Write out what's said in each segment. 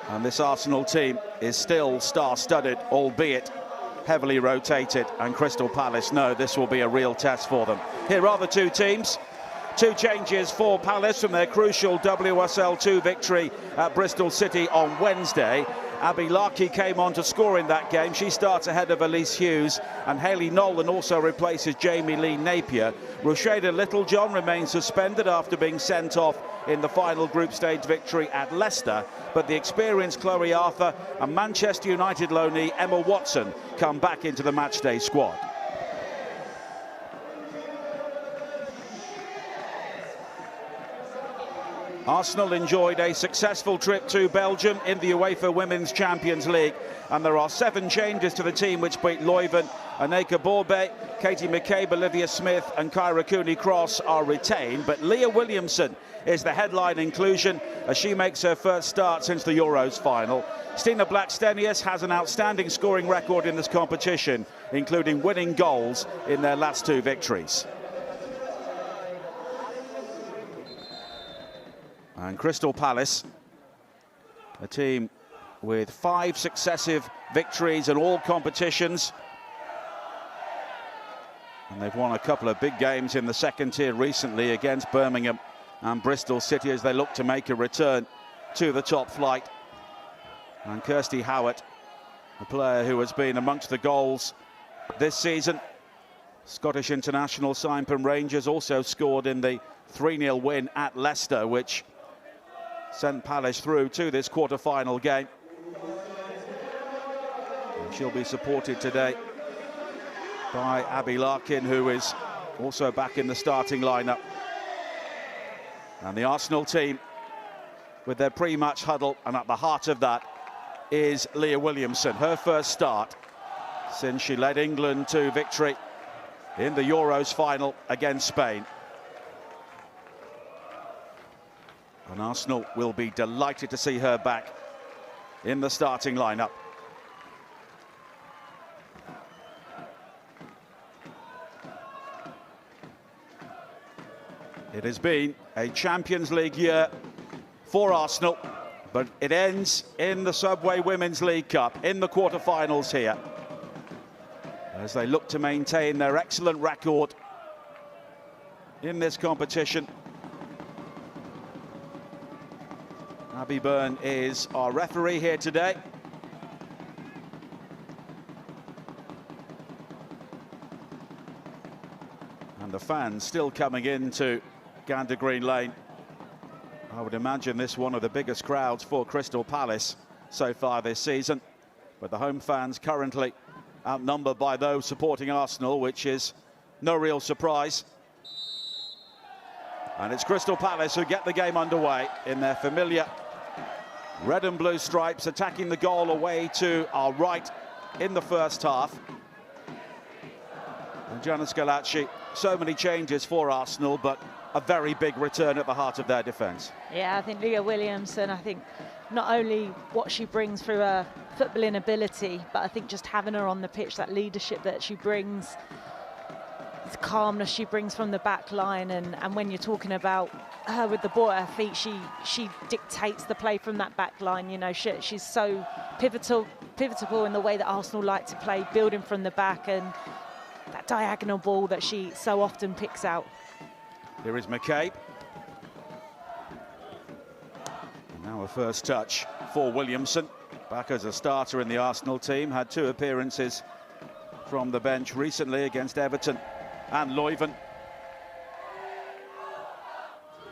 And this Arsenal team is still star-studded, albeit heavily rotated, and Crystal Palace know this will be a real test for them. Here are the two teams. Two changes for Palace from their crucial WSL 2 victory at Bristol City on Wednesday. Abby Larkey came on to score in that game. She starts ahead of Elise Hughes, and Hayley Nolan also replaces Jamie Lee Napier. Rocheda Littlejohn remains suspended after being sent off in the final group stage victory at Leicester, but the experienced Chloe Arthur and Manchester United loanee Emma Watson come back into the matchday squad. Arsenal enjoyed a successful trip to Belgium in the UEFA Women's Champions League, and there are 7 changes to the team which beat Leuven. Aneka Borbe, Katie McCabe, Olivia Smith and Kyra Cooney-Cross are retained, but Leah Williamson is the headline inclusion as she makes her first start since the Euros final. Stina Blackstenius has an outstanding scoring record in this competition, including winning goals in their last 2 victories. And Crystal Palace, a team with 5 successive victories in all competitions. And they've won a couple of big games in the second tier recently against Birmingham and Bristol City as they look to make a return to the top flight. And Kirsty Howard, a player who has been amongst the goals this season. Scottish international Simon Rangers also scored in the 3-0 win at Leicester, which sent Palace through to this quarter-final game. And she'll be supported today by Abby Larkin, who is also back in the starting lineup. And the Arsenal team with their pre-match huddle, and at the heart of that is Leah Williamson, her first start since she led England to victory in the Euros final against Spain. And Arsenal will be delighted to see her back in the starting lineup. It has been a Champions League year for Arsenal, but it ends in the Subway Women's League Cup in the quarter-finals here, as they look to maintain their excellent record in this competition. Abby Byrne is our referee here today. And the fans still coming into Gander Green Lane. I would imagine this one of the biggest crowds for Crystal Palace so far this season. But the home fans currently outnumbered by those supporting Arsenal, which is no real surprise. And it's Crystal Palace who get the game underway in their familiar red and blue stripes, attacking the goal away to our right in the first half. And Gianna Schillaci, so many changes for Arsenal, but a very big return at the heart of their defence. Yeah, I think Leah Williamson, I think not only what she brings through her footballing ability, but I think just having her on the pitch, that leadership that she brings, the calmness she brings from the back line, and when you're talking about her with the ball at her feet, she dictates the play from that back line. You know, she's so pivotal in the way that Arsenal like to play, building from the back, and that diagonal ball that she so often picks out. Here is McCabe. And now a first touch for Williamson, back as a starter in the Arsenal team, had 2 appearances from the bench recently against Everton and Leuven.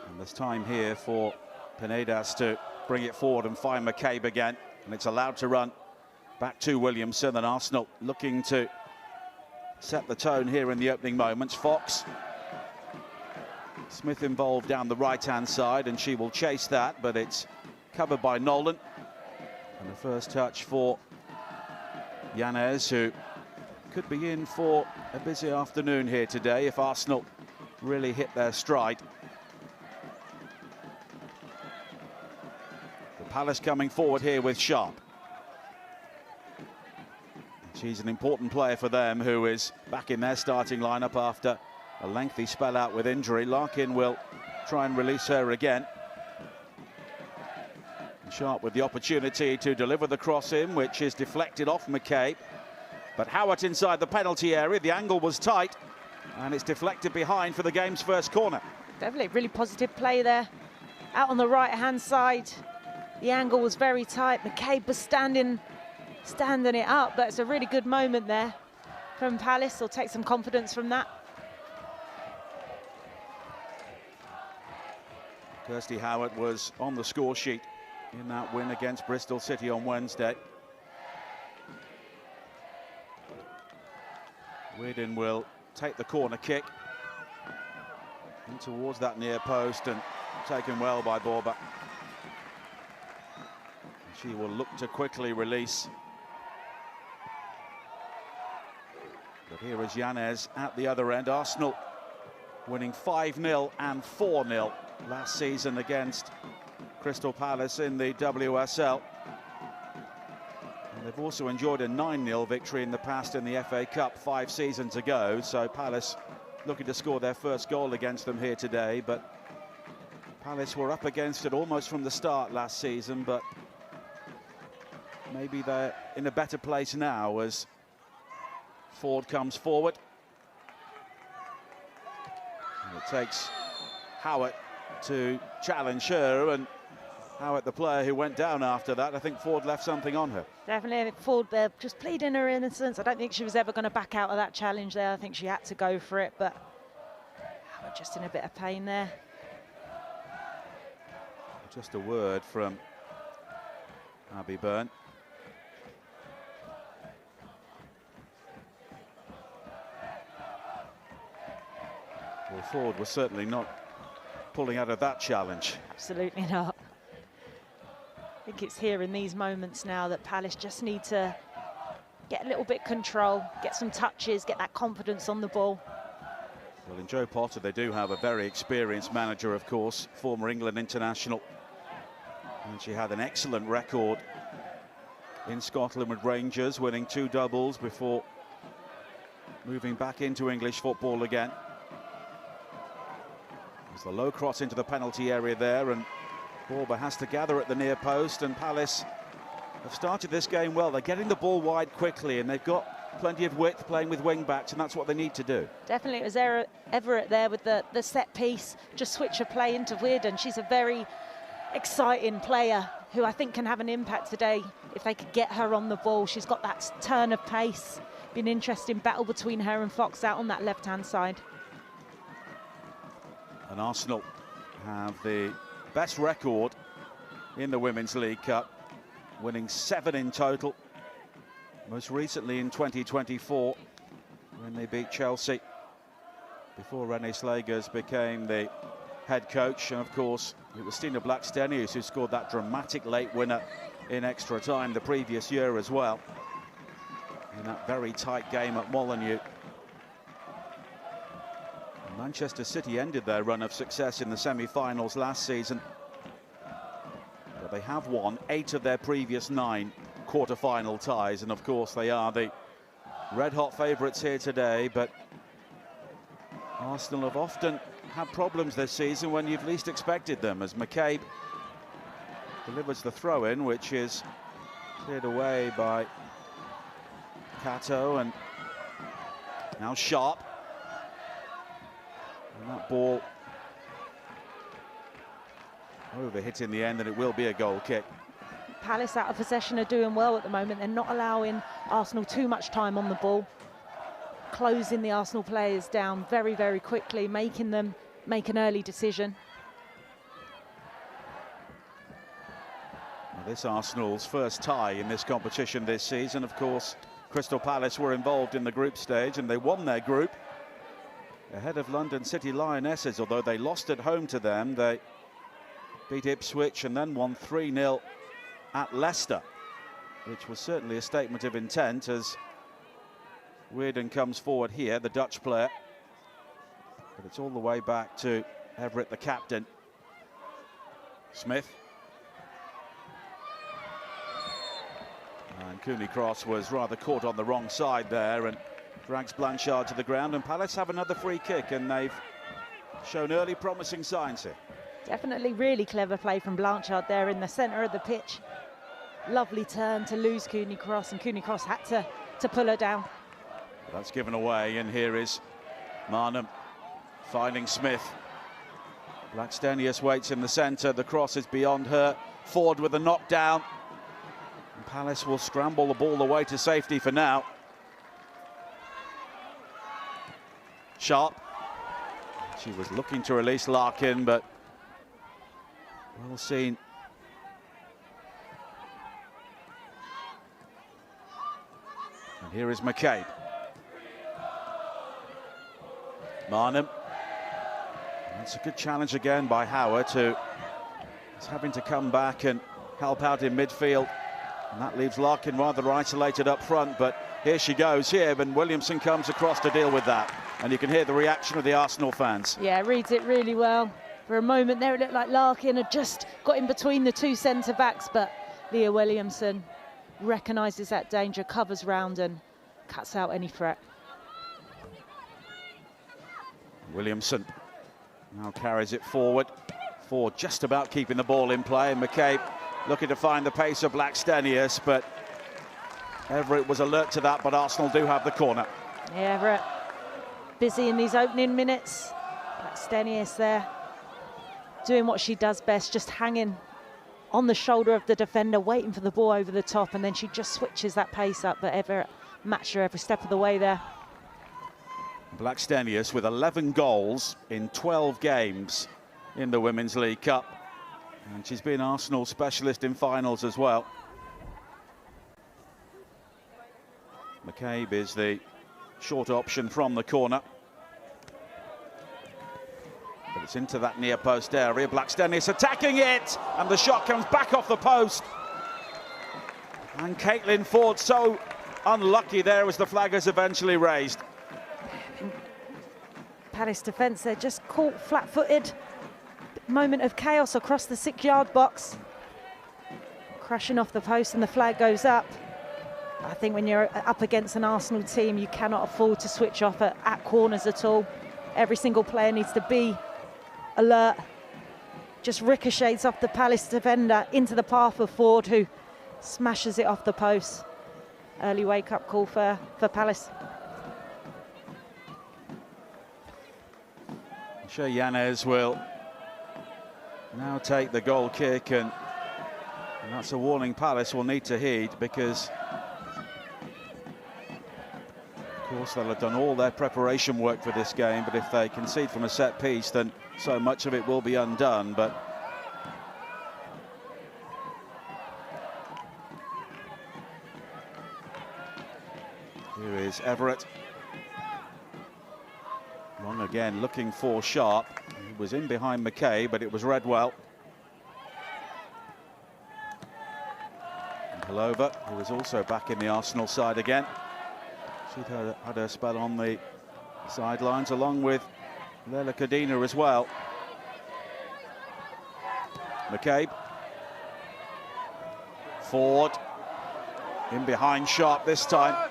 And there's time here for Pinedas to bring it forward and find McCabe again, and it's allowed to run back to Williamson, and Arsenal looking to set the tone here in the opening moments. Fox, Smith involved down the right-hand side, and she will chase that, but it's covered by Nolan. And the first touch for Yanez, who could be in for a busy afternoon here today if Arsenal really hit their stride. The Palace coming forward here with Sharp. She's an important player for them, who is back in their starting lineup after a lengthy spell out with injury. Larkin will try and release her again. Sharp with the opportunity to deliver the cross in, which is deflected off McCabe. But Howard inside the penalty area. The angle was tight, and it's deflected behind for the game's first corner. Definitely really positive play there. Out on the right-hand side. The angle was very tight. McCabe was standing it up, but it's a really good moment there from Palace. He'll take some confidence from that. Kirsty Howard was on the score sheet in that win against Bristol City on Wednesday. Weirden will take the corner kick in towards that near post, and taken well by Borba. She will look to quickly release. But here is Yanez at the other end. Arsenal winning 5-0 and 4-0 last season against Crystal Palace in the WSL. And they've also enjoyed a 9-0 victory in the past in the FA Cup 5 seasons ago. So Palace looking to score their first goal against them here today. But Palace were up against it almost from the start last season, but maybe they're in a better place now as Ford comes forward. And it takes Howard to challenge her, and Howard, the player who went down after that, I think Ford left something on her. Definitely, Ford there just pleading her innocence. I don't think she was ever going to back out of that challenge there. I think she had to go for it, but Howard just in a bit of pain there. Just a word from Abby Byrne. Well, Ford was certainly not pulling out of that challenge. Absolutely not. I think it's here in these moments now that Palace just need to get a little bit control, get some touches, get that confidence on the ball. Well, in Joe Potter, they do have a very experienced manager, of course, former England international. And she had an excellent record in Scotland with Rangers, winning 2 doubles before moving back into English football again. There's the low cross into the penalty area there, and Borba has to gather at the near post, and Palace have started this game well. They're getting the ball wide quickly, and they've got plenty of width playing with wing backs, and that's what they need to do. Definitely, it was Everett there with the set piece, just switch her play into Weirden. She's a very exciting player who I think can have an impact today if they could get her on the ball. She's got that turn of pace. Be an interesting battle between her and Fox out on that left-hand side. And Arsenal have the best record in the Women's League Cup, winning 7 in total. Most recently in 2024, when they beat Chelsea, before Renée Slagers became the head coach. And of course, it was Stina Blackstenius who scored that dramatic late winner in extra time the previous year as well, in that very tight game at Molineux. Manchester City ended their run of success in the semi-finals last season, but they have won 8 of their previous 9 quarter-final ties, and of course they are the red-hot favourites here today. But Arsenal have often had problems this season when you've least expected them, as McCabe delivers the throw-in, which is cleared away by Cato, and now Sharp. And that ball over hit in the end, and it will be a goal kick. Palace out of possession are doing well at the moment. They're not allowing Arsenal too much time on the ball, closing the Arsenal players down very, very quickly, making them make an early decision. Well, this Arsenal's first tie in this competition this season. Of course, Crystal Palace were involved in the group stage, and they won their group ahead of London City Lionesses. Although they lost at home to them, they beat Ipswich and then won 3-0 at Leicester, which was certainly a statement of intent, as Weirden comes forward here, the Dutch player. But it's all the way back to Everett, the captain. Smith. And Cooney Cross was rather caught on the wrong side there and drags Blanchard to the ground. And Palace have another free kick, and they've shown early promising signs here. Definitely really clever play from Blanchard there in the centre of the pitch. Lovely turn to lose Cooney Cross, and Cooney Cross had to pull her down. That's given away, and here is Marnham finding Smith. Blackstenius waits in the centre, the cross is beyond her. Ford with a knockdown. And Palace will scramble the ball away to safety for now. Sharp. She was looking to release Larkin, but well seen. And here is McCabe. Marnham. It's a good challenge again by Howard, who is having to come back and help out in midfield. And that leaves Larkin rather isolated up front, but here she goes here, and Williamson comes across to deal with that. And you can hear the reaction of the Arsenal fans. Yeah, reads it really well. For a moment there, it looked like Larkin had just got in between the two centre-backs, but Leah Williamson recognises that danger, covers round and cuts out any threat. Williamson now carries it forward. Ford just about keeping the ball in play, and McCabe looking to find the pace of Blackstenius, but Everett was alert to that, but Arsenal do have the corner. Yeah, Everett busy in these opening minutes. Blackstenius there doing what she does best, just hanging on the shoulder of the defender, waiting for the ball over the top, and then she just switches that pace up, but Everett matched her every step of the way there. Blackstenius with 11 goals in 12 games in the Women's League Cup, and she's been Arsenal specialist in finals as well. McCabe is the short option from the corner, but it's into that near post area. Blackstenius attacking it, and the shot comes back off the post, and Caitlin Ford so unlucky there as the flag is eventually raised. Palace defence there just caught flat-footed. Moment of chaos across the 6-yard box. Crashing off the post, and the flag goes up. I think when you're up against an Arsenal team, you cannot afford to switch off at corners at all. Every single player needs to be alert. Just ricochets off the Palace defender into the path of Ford, who smashes it off the post. Early wake-up call for Palace. Shea Yanez will now take the goal kick, and that's a warning Palace will need to heed, because of course they'll have done all their preparation work for this game, but if they concede from a set piece, then so much of it will be undone. But here is Everett. Long again, looking for Sharp. He was in behind McKay, but it was read well. And Halova, who was also back in the Arsenal side again. She'd had her spell on the sidelines, along with Lela Cadena as well. McCabe. Ford. In behind Sharp this time.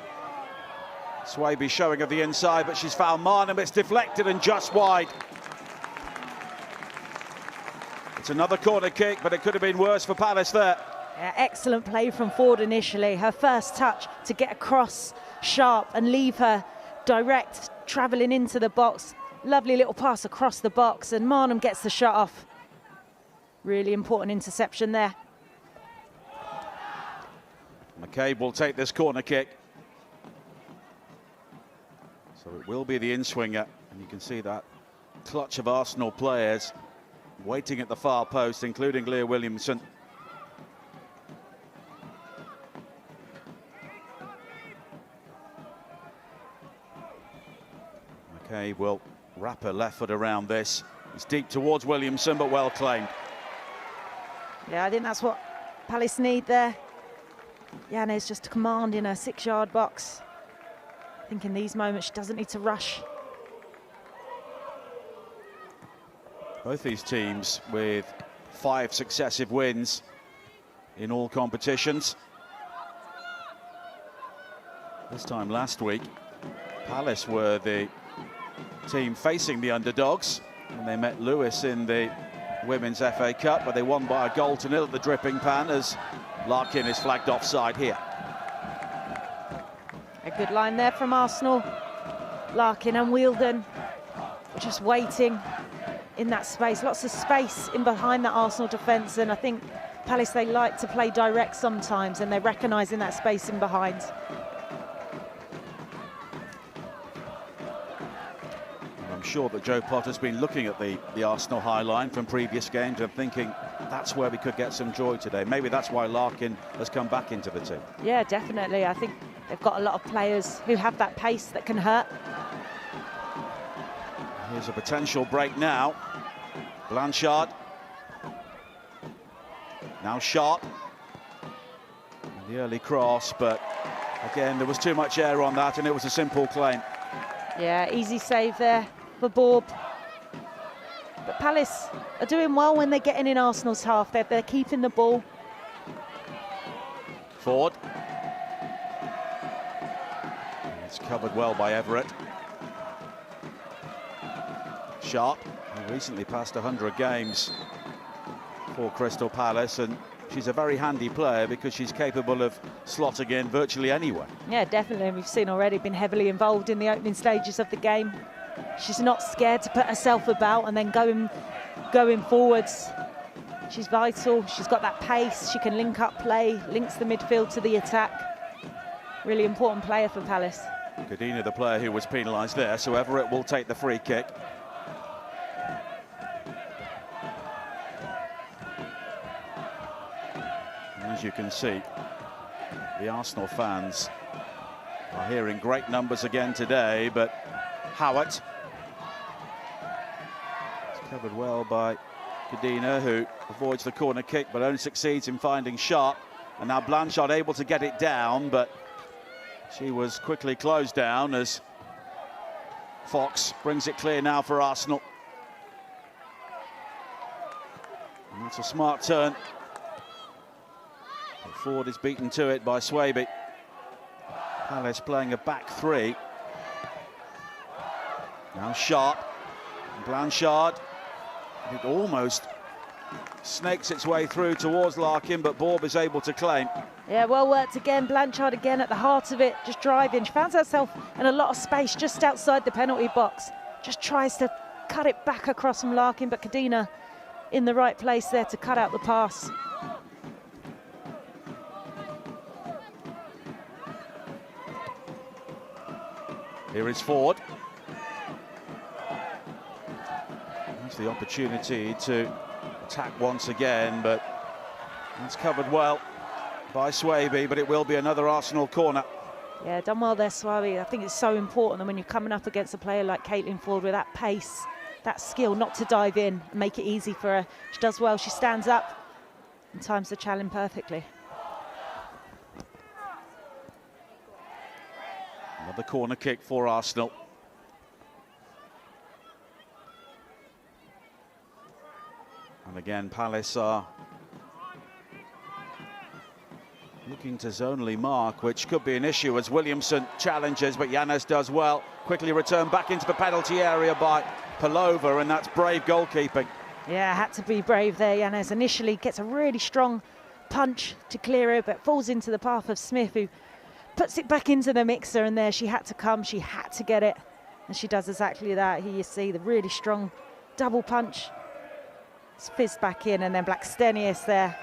Swaby showing of the inside, but she's fouled Marnham. It's deflected and just wide. It's another corner kick, but it could have been worse for Palace there. Yeah, excellent play from Ford initially. Her first touch to get across Sharp and leave her direct, travelling into the box. Lovely little pass across the box, and Marnham gets the shot off. Really important interception there. McCabe will take this corner kick. So it will be the in-swinger, and you can see that clutch of Arsenal players waiting at the far post, including Leah Williamson. McCabe will wrap her left foot around this. It's deep towards Williamson, but well claimed. Yeah, I think that's what Palace need there. Yanez just commanding her 6-yard box. I think in these moments she doesn't need to rush. Both these teams with 5 successive wins in all competitions. This time last week, Palace were the team facing the underdogs, and they met Lewis in the Women's FA Cup, but they won by a goal to nil at the Dripping Pan as Larkin is flagged offside here. A good line there from Arsenal. Larkin and Wheeldon just waiting in that space. Lots of space in behind that Arsenal defence, and I think Palace, they like to play direct sometimes, and they're recognising that space in behind. I'm sure that Joe Potter's been looking at the Arsenal high line from previous games and thinking that's where we could get some joy today. Maybe that's why Larkin has come back into the team. Yeah, definitely. I think they've got a lot of players who have that pace that can hurt. Here's a potential break now. Blanchard. Now Sharp. And the early cross, but again, there was too much air on that, and it was a simple claim. Yeah, easy save there for Borb. But Palace are doing well when they're getting in Arsenal's half. They're keeping the ball. Ford. It's covered well by Everett. Sharp, who recently passed 100 games for Crystal Palace, and she's a very handy player because she's capable of slotting in virtually anywhere. Yeah, definitely. We've seen already been heavily involved in the opening stages of the game. She's not scared to put herself about and then going forwards. She's vital. She's got that pace. She can link up play, links the midfield to the attack. Really important player for Palace. Cadena, the player who was penalised there, so Everett will take the free kick. As you can see, the Arsenal fans are here in great numbers again today, but Howitt is covered well by Cadena, who avoids the corner kick but only succeeds in finding Sharp. And now Blanchard able to get it down, but she was quickly closed down as Fox brings it clear now for Arsenal. And that's a smart turn. Ford is beaten to it by Swaby. Palace playing a back three. Now Sharp. Blanchard. It almost snakes its way through towards Larkin, but Borb is able to claim. Yeah, well worked again. Blanchard again at the heart of it, just driving. She finds herself in a lot of space just outside the penalty box. Just tries to cut it back across from Larkin, but Cadena in the right place there to cut out the pass. Here is Ford. That's the opportunity to attack once again, but that's covered well by Swaby, but it will be another Arsenal corner. Yeah, done well there, Swaby. I think it's so important that when you're coming up against a player like Caitlin Ford with that pace, that skill, not to dive in and make it easy for her. She does well, she stands up and times the challenge perfectly. Another corner kick for Arsenal. And again, Palace are looking to zonally mark, which could be an issue as Williamson challenges, but Yanes does well. Quickly returned back into the penalty area by Palova, and that's brave goalkeeping. Yeah, had to be brave there. Yanes initially gets a really strong punch to clear it, but falls into the path of Smith, who puts it back into the mixer, and there she had to come, she had to get it, and she does exactly that. Here you see the really strong double punch. It's fizzed back in, and then Blackstenius there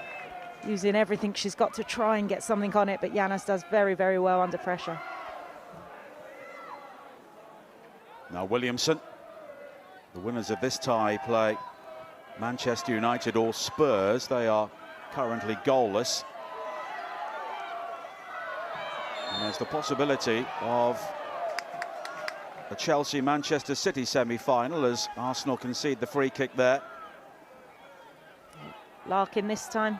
using everything she's got to try and get something on it, but Yanes does very, very well under pressure. Now Williamson, the winners of this tie play Manchester United or Spurs. They are currently goalless. And there's the possibility of a Chelsea-Manchester City semi-final as Arsenal concede the free kick there. Larkin this time,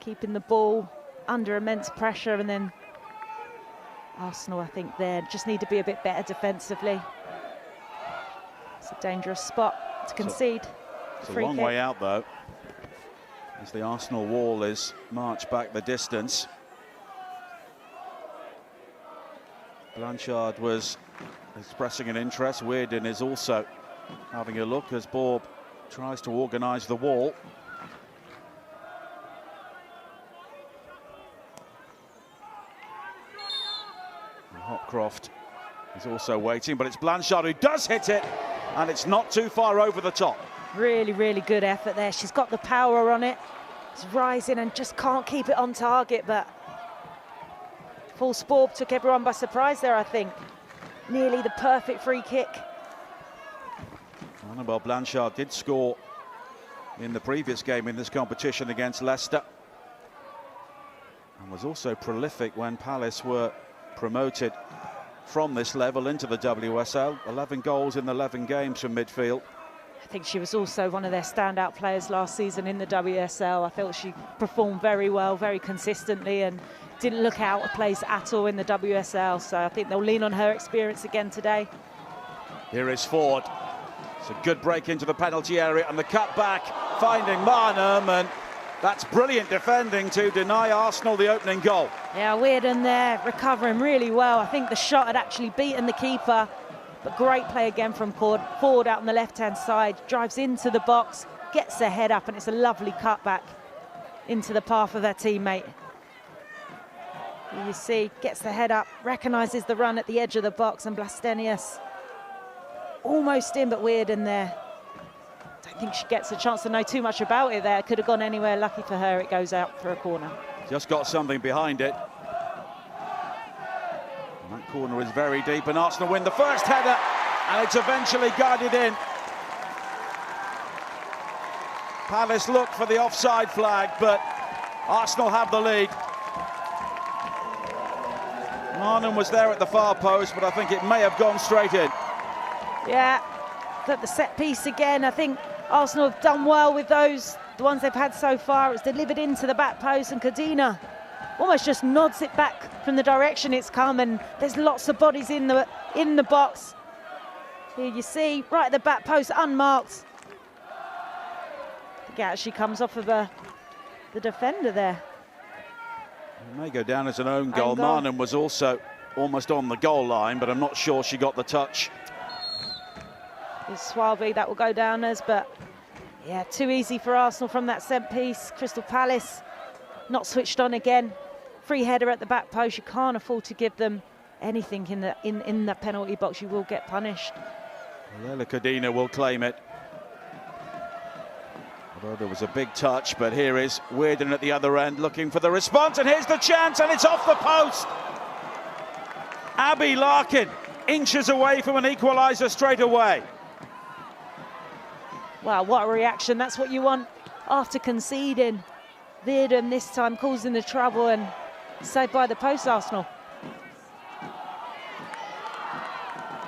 keeping the ball under immense pressure, and then Arsenal, I think, there just need to be a bit better defensively. It's a dangerous spot to concede. It's a long way out, though, as the Arsenal wall is marched back the distance. Blanchard was expressing an interest. Weirden is also having a look as Borb tries to organise the wall. And Hopcroft is also waiting, but it's Blanchard who does hit it, and it's not too far over the top. Really, really good effort there. She's got the power on it. It's rising and just can't keep it on target, but full sport took everyone by surprise there, I think. Nearly the perfect free kick. Annabelle Blanchard did score in the previous game in this competition against Leicester, and was also prolific when Palace were promoted from this level into the WSL. 11 goals in 11 games from midfield. I think she was also one of their standout players last season in the WSL. I felt she performed very well, very consistently, and didn't look out of place at all in the WSL. So I think they'll lean on her experience again today. Here is Ford. It's a good break into the penalty area, and the cut back, finding Marnham, and that's brilliant defending to deny Arsenal the opening goal. Yeah, Weirden there, recovering really well. I think the shot had actually beaten the keeper, but great play again from Ford out on the left-hand side, drives into the box, gets the head up, and it's a lovely cutback into the path of their teammate. You see, gets the head up, recognises the run at the edge of the box, and Blastenius almost in, but Weirden there. Don't think she gets a chance to know too much about it there. Could have gone anywhere. Lucky for her, it goes out for a corner. Just got something behind it. And that corner is very deep, and Arsenal win the first header, and it's eventually guided in. Palace look for the offside flag, but Arsenal have the lead. Marnham was there at the far post, but I think it may have gone straight in. Yeah, but the set piece again, I think Arsenal have done well with those, the ones they've had so far. It's delivered into the back post, and Kadina almost just nods it back from the direction it's come, and there's lots of bodies in the box. Here you see, right at the back post, unmarked. I think it actually comes off of the defender there. It may go down as an own goal. Marnham was also almost on the goal line, but I'm not sure she got the touch. It's Swalby that will go down as, but yeah, too easy for Arsenal from that set piece. Crystal Palace not switched on again. Free header at the back post. You can't afford to give them anything in the penalty box. You will get punished. Leila Kadina will claim it. Although there was a big touch, but here is Weirden at the other end looking for the response, and here's the chance, and it's off the post. Abby Larkin inches away from an equaliser straight away. Wow, what a reaction. That's what you want after conceding. Weirden this time causing the trouble and saved by the post, Arsenal.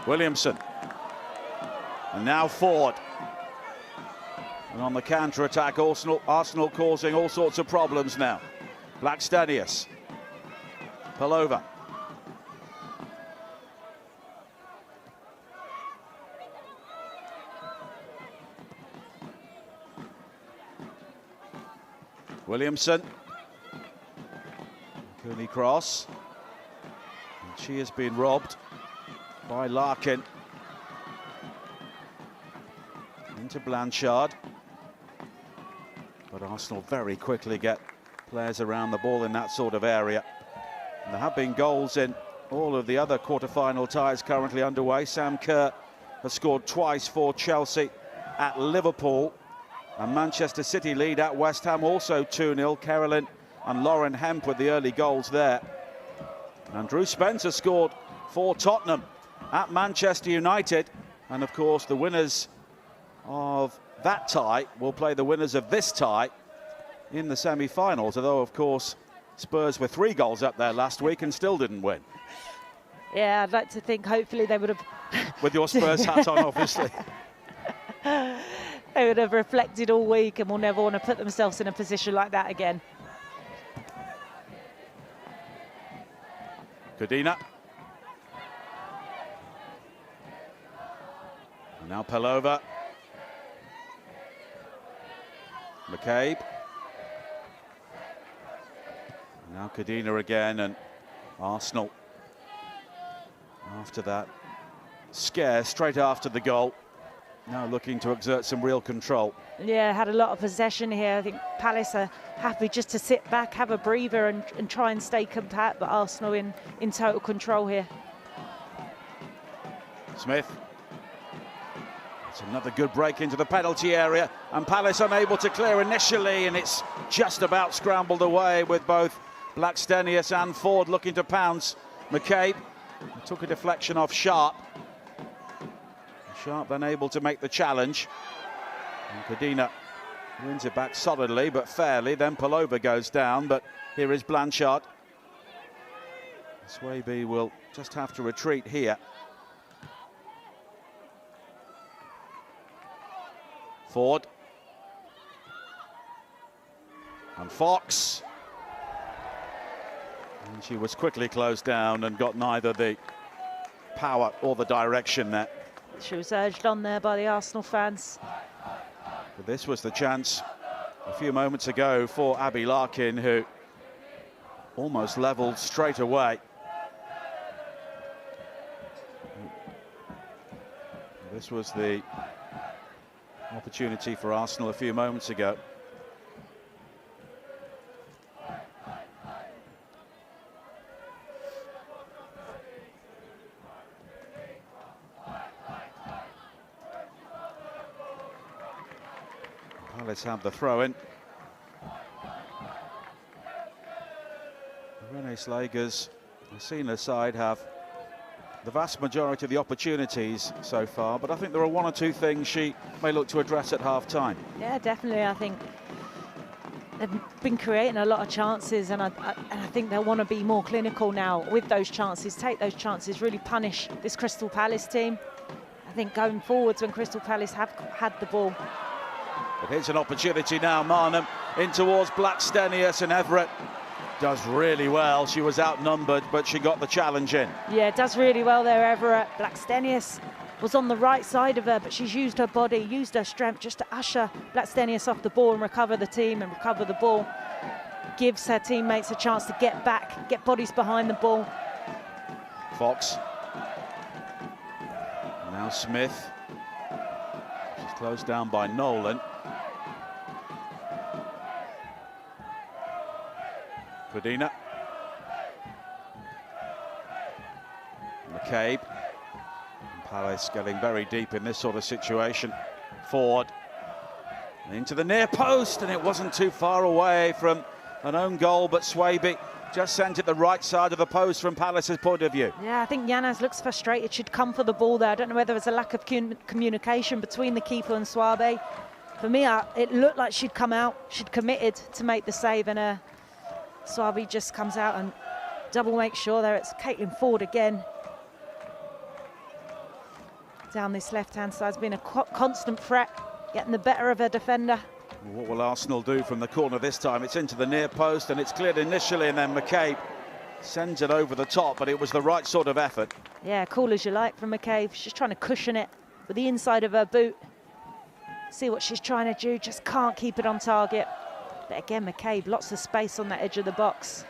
Williamson. And now Ford. And on the counter-attack, Arsenal causing all sorts of problems now. Blackstenius. Pelova. Williamson. Cooney cross. And she has been robbed by Larkin. Into Blanchard. But Arsenal very quickly get players around the ball in that sort of area. And there have been goals in all of the other quarter-final ties currently underway. Sam Kerr has scored twice for Chelsea at Liverpool. And Manchester City lead at West Ham, also 2-0. Carolyn and Lauren Hemp with the early goals there. And Drew Spencer scored for Tottenham at Manchester United. And of course, the winners of that tie will play the winners of this tie in the semi-finals. Although, of course, Spurs were 3 goals up there last week and still didn't win. Yeah, I'd like to think hopefully they would have... With your Spurs hat on, obviously. They would have reflected all week and will never want to put themselves in a position like that again. Kadina. Now Pelova. McCabe. Now Kadina again, and Arsenal after that scare straight after the goal Now looking to exert some real control. Yeah, had a lot of possession here. I think Palace are happy just to sit back, have a breather and try and stay compact, but Arsenal in total control here. Smith. It's another good break into the penalty area, and Palace unable to clear initially, and it's just about scrambled away with both Blackstenius and Ford looking to pounce. McCabe took a deflection off Sharp. Sharp then able to make the challenge. And Cadena wins it back solidly but fairly. Then Palova goes down, but here is Blanchard. Swaby will just have to retreat here. Ford. And Fox. And she was quickly closed down and got neither the power or the direction there. She was urged on there by the Arsenal fans. But this was the chance a few moments ago for Abby Larkin, who almost levelled straight away. This was the opportunity for Arsenal a few moments ago. Let's have the throw in. Renee Slagers, the senior side, have the vast majority of the opportunities so far, but I think there are one or two things she may look to address at half-time. Yeah, definitely. I think they've been creating a lot of chances, and I think they'll want to be more clinical now with those chances, take those chances, really punish this Crystal Palace team. I think going forwards when Crystal Palace have had the ball. But here's an opportunity now. Marnham in towards Blackstenius, and Everett does really well. She was outnumbered, but she got the challenge in. Yeah, does really well there, Everett. Blackstenius was on the right side of her, but she's used her body, used her strength just to usher Blackstenius off the ball and recover the team and recover the ball. Gives her teammates a chance to get back, get bodies behind the ball. Fox. Now Smith. She's closed down by Nolan. Cadena. McCabe. And Palace getting very deep in this sort of situation. Ford. Into the near post, and it wasn't too far away from an own goal, but Swaby just sent it the right side of the post from Palace's point of view. Yeah, I think Yanaz looks frustrated. She'd come for the ball there. I don't know whether there's a lack of communication between the keeper and Swaby. For me, it looked like she'd come out. She'd committed to make the save, and Swaby just comes out and double makes sure there. It's Caitlin Ford again. Down this left-hand side has been a constant threat, getting the better of her defender. What will Arsenal do from the corner this time? It's into the near post, and it's cleared initially, and then McCabe sends it over the top, but it was the right sort of effort. Yeah, cool as you like from McCabe. She's trying to cushion it with the inside of her boot. See what she's trying to do, just can't keep it on target. But again, McCabe, lots of space on that edge of the box.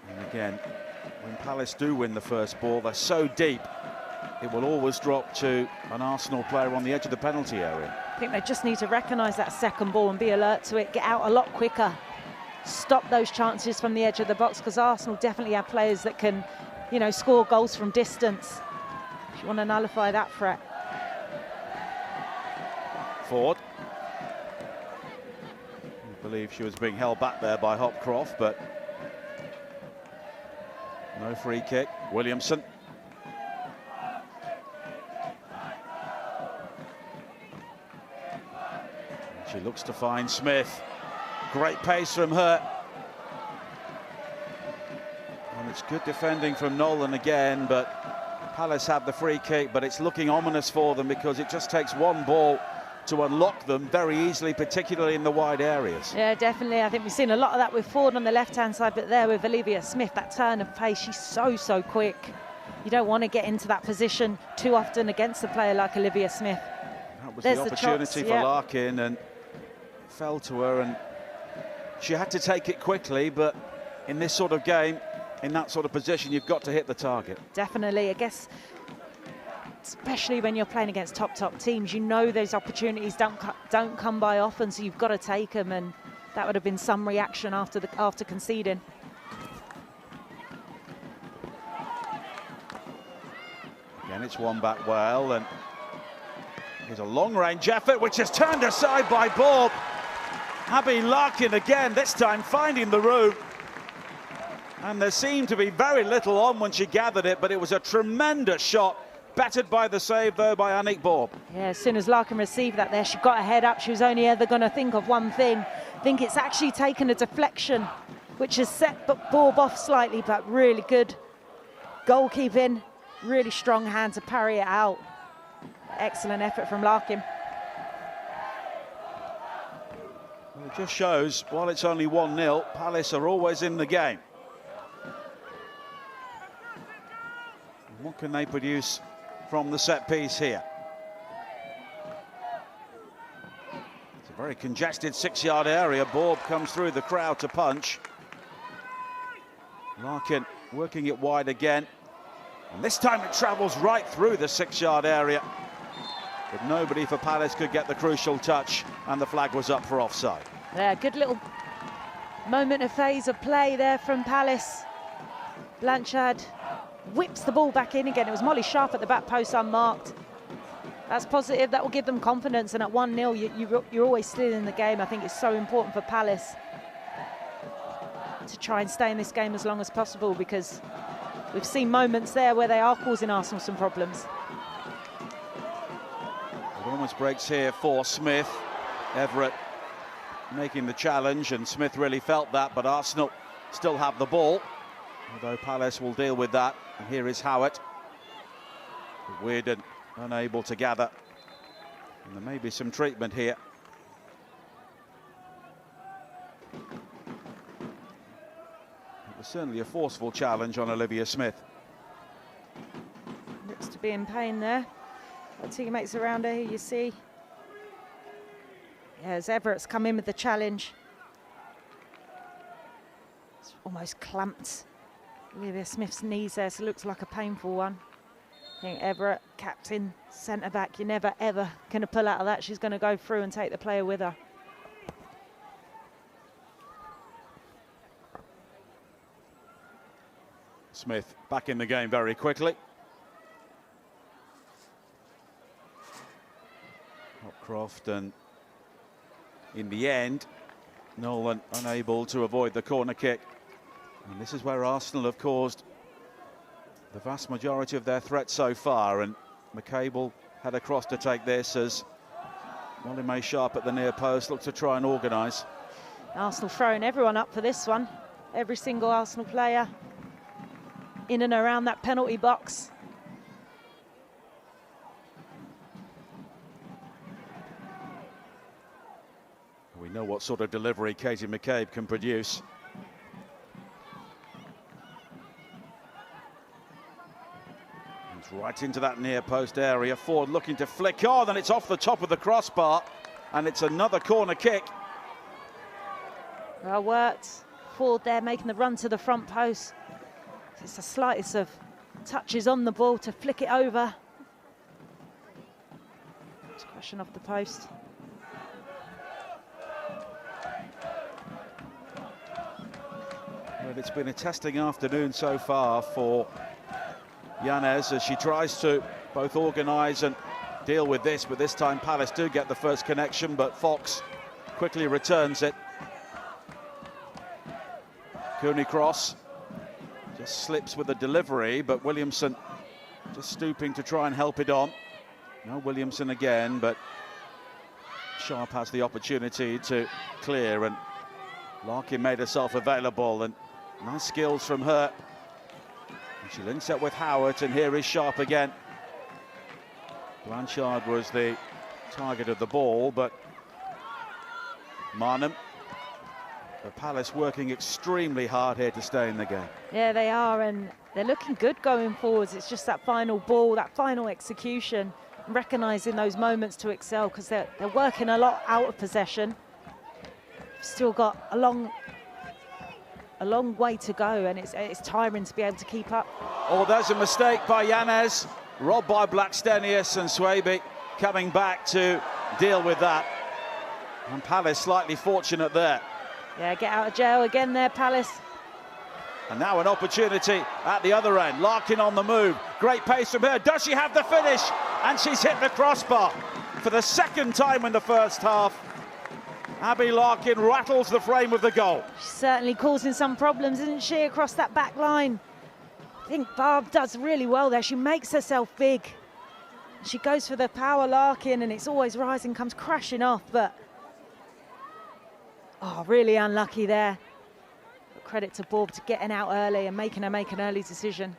And again, when Palace do win the first ball, they're so deep, it will always drop to an Arsenal player on the edge of the penalty area. I think they just need to recognise that second ball and be alert to it, get out a lot quicker, stop those chances from the edge of the box, because Arsenal definitely have players that can, you know, score goals from distance. If you want to nullify that threat. Ford. I believe she was being held back there by Hopcroft, but no free kick. Williamson. She looks to find Smith. Great pace from her. And it's good defending from Nolan again, but Palace have the free kick, but it's looking ominous for them because it just takes one ball to unlock them very easily, particularly in the wide areas. Yeah, definitely. I think we've seen a lot of that with Ford on the left-hand side, but there with Olivia Smith, that turn of pace, she's so quick. You don't want to get into that position too often against a player like Olivia Smith. That was the opportunity for Larkin, and it fell to her, and she had to take it quickly, but in this sort of game, in that sort of position, you've got to hit the target. Definitely, I guess, especially when you're playing against top teams, you know those opportunities don't come by often, so you've got to take them, and that would have been some reaction after conceding. Again, it's won back well, and here's a long-range effort, which is turned aside by Bob. Abby Larkin again, this time finding the room. And there seemed to be very little on when she gathered it, but it was a tremendous shot. Battered by the save, though, by Annick Borb. Yeah, as soon as Larkin received that there, she got her head up. She was only ever going to think of one thing. I think it's actually taken a deflection, which has set Borb off slightly, but really good goalkeeping. Really strong hand to parry it out. Excellent effort from Larkin. Well, it just shows, while it's only 1-0, Palace are always in the game. What can they produce from the set piece here? It's a very congested 6-yard area. Borb comes through the crowd to punch. Larkin working it wide again. And this time it travels right through the 6-yard area. But nobody for Palace could get the crucial touch, and the flag was up for offside. Yeah, good little moment of phase of play there from Palace. Blanchard whips the ball back in again. It was Molly Sharp at the back post unmarked. That's positive. That will give them confidence. And at 1-0, you're always still in the game. I think it's so important for Palace to try and stay in this game as long as possible, because we've seen moments there where they are causing Arsenal some problems. It almost breaks here for Smith. Everett making the challenge, and Smith really felt that, but Arsenal still have the ball, although Palace will deal with that. And here is Howard. Weird unable to gather, and there may be some treatment here. It was certainly a forceful challenge on Olivia Smith. Looks to be in pain there. Her teammates around her, you see. Yeah, as Everett's come in with the challenge. It's almost clamped Olivia Smith's knees there, so it looks like a painful one. I think Everett, captain, centre-back, you're never, ever going to pull out of that. She's going to go through and take the player with her. Smith back in the game very quickly. Hopcroft, and in the end, Nolan unable to avoid the corner kick. And this is where Arsenal have caused the vast majority of their threats so far, and McCable had across to take this as Molly May Sharp at the near post looked to try and organise. Arsenal throwing everyone up for this one. Every single Arsenal player in and around that penalty box. We know what sort of delivery Katie McCabe can produce. It's right into that near post area. Ford looking to flick on, and it's off the top of the crossbar, and it's another corner kick. Well worked. Ford there making the run to the front post. It's the slightest of touches on the ball to flick it over. It's crashing off the post. Well, it's been a testing afternoon so far for Yanez as she tries to both organise and deal with this, but this time Palace do get the first connection, but Fox quickly returns it. Cooney cross just slips with the delivery, but Williamson just stooping to try and help it on. No Williamson again, but Sharp has the opportunity to clear, and Larkin made herself available, and nice skills from her. And she links up with Howard, and here is Sharp again. Blanchard was the target of the ball, but Marnham, the Palace working extremely hard here to stay in the game. Yeah, they are, and they're looking good going forwards. It's just that final ball, that final execution, recognising those moments to excel, because they're working a lot out of possession. Still got a long a long way to go, and it's tiring to be able to keep up. Oh, there's a mistake by Yanez, robbed by Blackstenius, and Swaby coming back to deal with that. And Palace slightly fortunate there. Yeah, get out of jail again there, Palace. And now an opportunity at the other end. Larkin on the move. Great pace from her. Does she have the finish? And she's hit the crossbar for the second time in the first half. Abby Larkin rattles the frame of the goal. She's certainly causing some problems, isn't she, across that back line? I think Barb does really well there. She makes herself big. She goes for the power Larkin, and it's always rising, comes crashing off, but oh, really unlucky there. But credit to Borb to getting out early and making her make an early decision.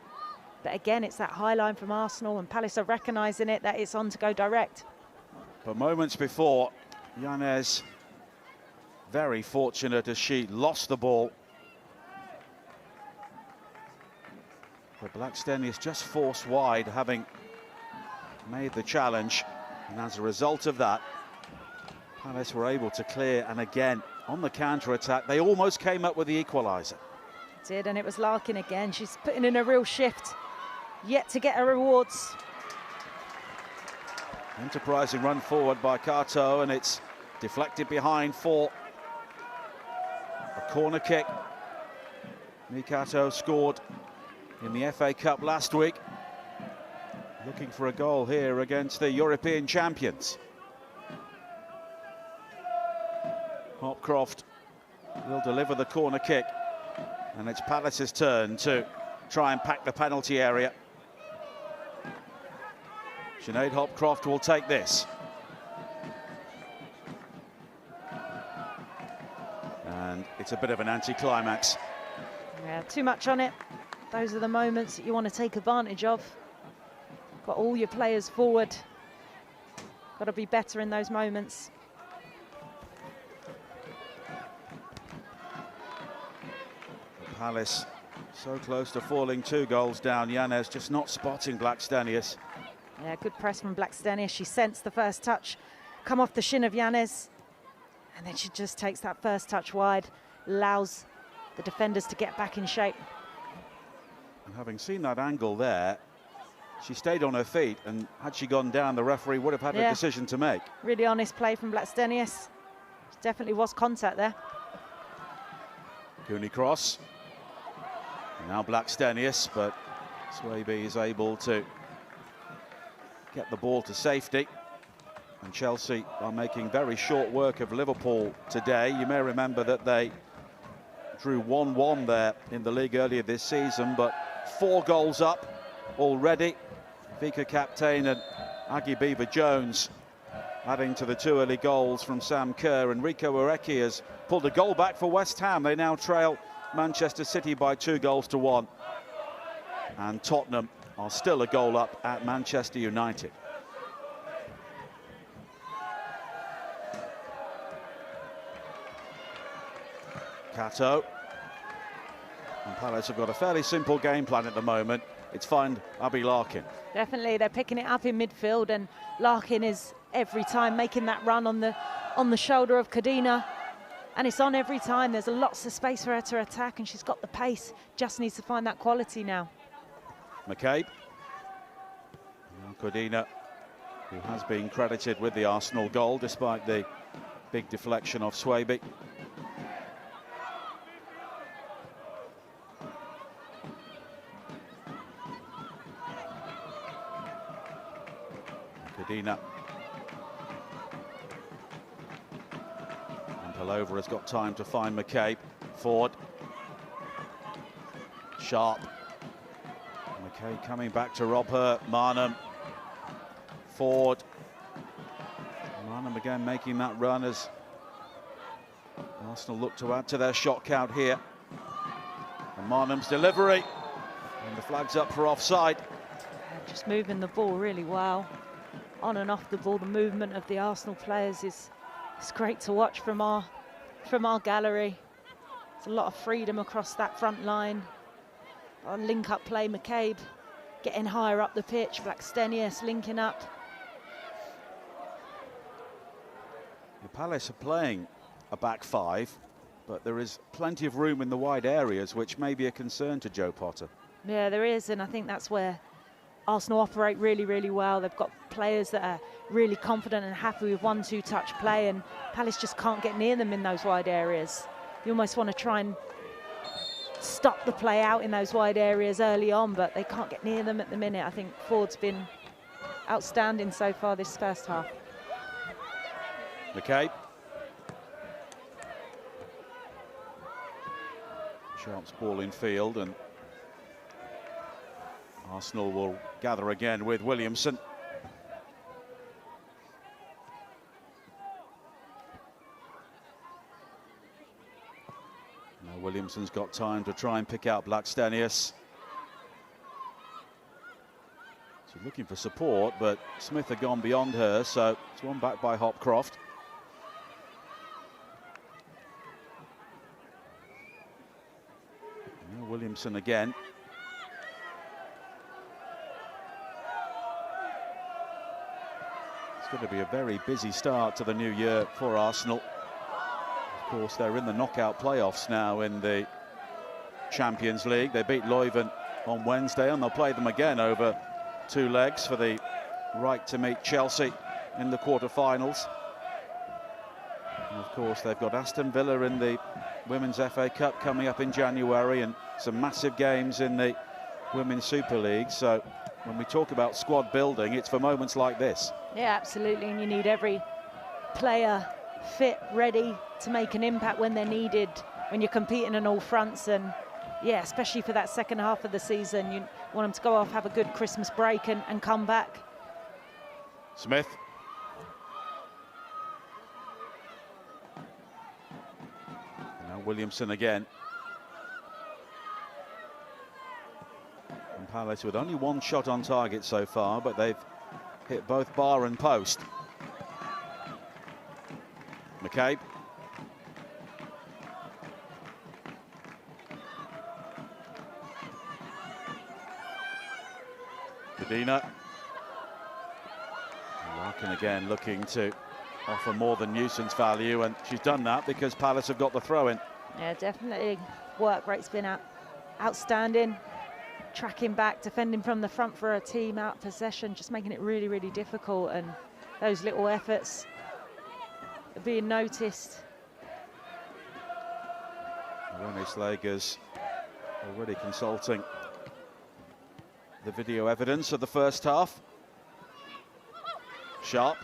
But again, it's that high line from Arsenal, and Palace are recognising it, that it's on to go direct. But moments before, Yanez very fortunate as she lost the ball. But Blackstenius just forced wide, having made the challenge. And as a result of that, Palace were able to clear, and again, on the counter-attack, they almost came up with the equaliser. Did, and it was Larkin again. She's putting in a real shift, yet to get her rewards. Enterprising run forward by Kato, and it's deflected behind for a corner kick. Mikato scored in the FA Cup last week. Looking for a goal here against the European champions. Hopcroft will deliver the corner kick, and it's Palace's turn to try and pack the penalty area. Sinead Hopcroft will take this. And it's a bit of an anticlimax. Yeah, too much on it. Those are the moments that you want to take advantage of. Got all your players forward. Got to be better in those moments. Palace so close to falling 2 goals down. Yanez just not spotting Blackstenius. Yeah, good press from Blackstenius. She sensed the first touch come off the shin of Yanez, and then she just takes that first touch wide, allows the defenders to get back in shape. And having seen that angle there, she stayed on her feet, and had she gone down, the referee would have had a decision to make. Really honest play from Blackstenius. Definitely was contact there. Cooney cross. Now Blackstenius, but Swaby is able to get the ball to safety. And Chelsea are making very short work of Liverpool today. You may remember that they drew 1-1 there in the league earlier this season, but 4 goals up already. Vika captain and Aggie Beaver-Jones adding to the 2 early goals from Sam Kerr. And Rico Orecki has pulled a goal back for West Ham. They now trail Manchester City by 2-1. And Tottenham are still a goal up at Manchester United. Kato. And Palace have got a fairly simple game plan at the moment. It's find Abby Larkin. Definitely, they're picking it up in midfield, and Larkin is every time making that run on the shoulder of Kadina. And it's on every time. There's lots of space for her to attack, and she's got the pace. Just needs to find that quality now. McCabe. Now Kadina, who has been credited with the Arsenal goal, despite the big deflection of Swaby. Kadina. And Pelova has got time to find McCabe. Ford. Sharp. McCabe coming back to rob her. Marnham. Ford. Marnham again making that run as Arsenal look to add to their shot count here. And Marnham's delivery. And the flag's up for offside. Just moving the ball really well. On and off the ball, the movement of the Arsenal players is great to watch from our gallery. There's a lot of freedom across that front line. Our link-up play, McCabe getting higher up the pitch, Blackstenius linking up. The Palace are playing a back 5, but there is plenty of room in the wide areas, which may be a concern to Joe Potter. Yeah, there is, and I think that's where Arsenal operate really, really well. They've got players that are really confident and happy with 1-2 touch play, and Palace just can't get near them in those wide areas. You almost want to try and stop the play out in those wide areas early on, but they can't get near them at the minute. I think Ford's been outstanding so far this first half. McCabe. Sharp's ball in field, and Arsenal will gather again with Williamson. Now Williamson's got time to try and pick out Blackstenius. She's looking for support, but Smith had gone beyond her, so it's one back by Hopcroft. Now Williamson again. It's going to be a very busy start to the new year for Arsenal. Of course, they're in the knockout playoffs now in the Champions League. They beat Leuven on Wednesday, and they'll play them again over 2 legs for the right to meet Chelsea in the quarter-finals. And of course, they've got Aston Villa in the Women's FA Cup coming up in January, and some massive games in the Women's Super League. So when we talk about squad building, it's for moments like this. Yeah, absolutely, and you need every player fit, ready to make an impact when they're needed, when you're competing on all fronts. And yeah, especially for that second half of the season, you want them to go off, have a good Christmas break and come back. Smith. Now Williamson again. And Palace with only 1 shot on target so far, but they've hit both bar and post. McCabe. Kadina. Larkin again looking to offer more than nuisance value, and she's done that because Palace have got the throw-in. Yeah, definitely. Work rate's been outstanding. Tracking back, defending from the front for a team out possession, just making it really, really difficult. And those little efforts are being noticed. Ronnie Slager's already consulting the video evidence of the first half. Sharp.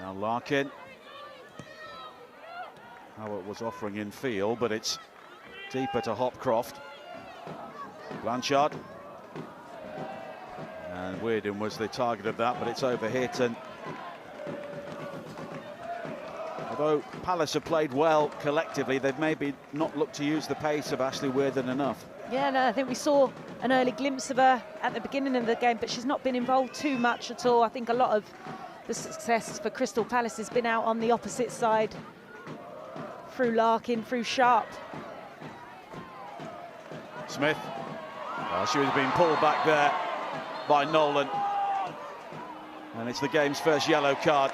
Now Larkin. Howard was offering in field, but it's deeper to Hopcroft. Blanchard. And Weirden was the target of that, but it's overhit. And although Palace have played well collectively, they've maybe not looked to use the pace of Ashley Weirden enough. Yeah, no, I think we saw an early glimpse of her at the beginning of the game, but she's not been involved too much at all. I think a lot of the success for Crystal Palace has been out on the opposite side, through Larkin, through Sharp. Smith. Well, she was being pulled back there by Nolan. And it's the game's first yellow card.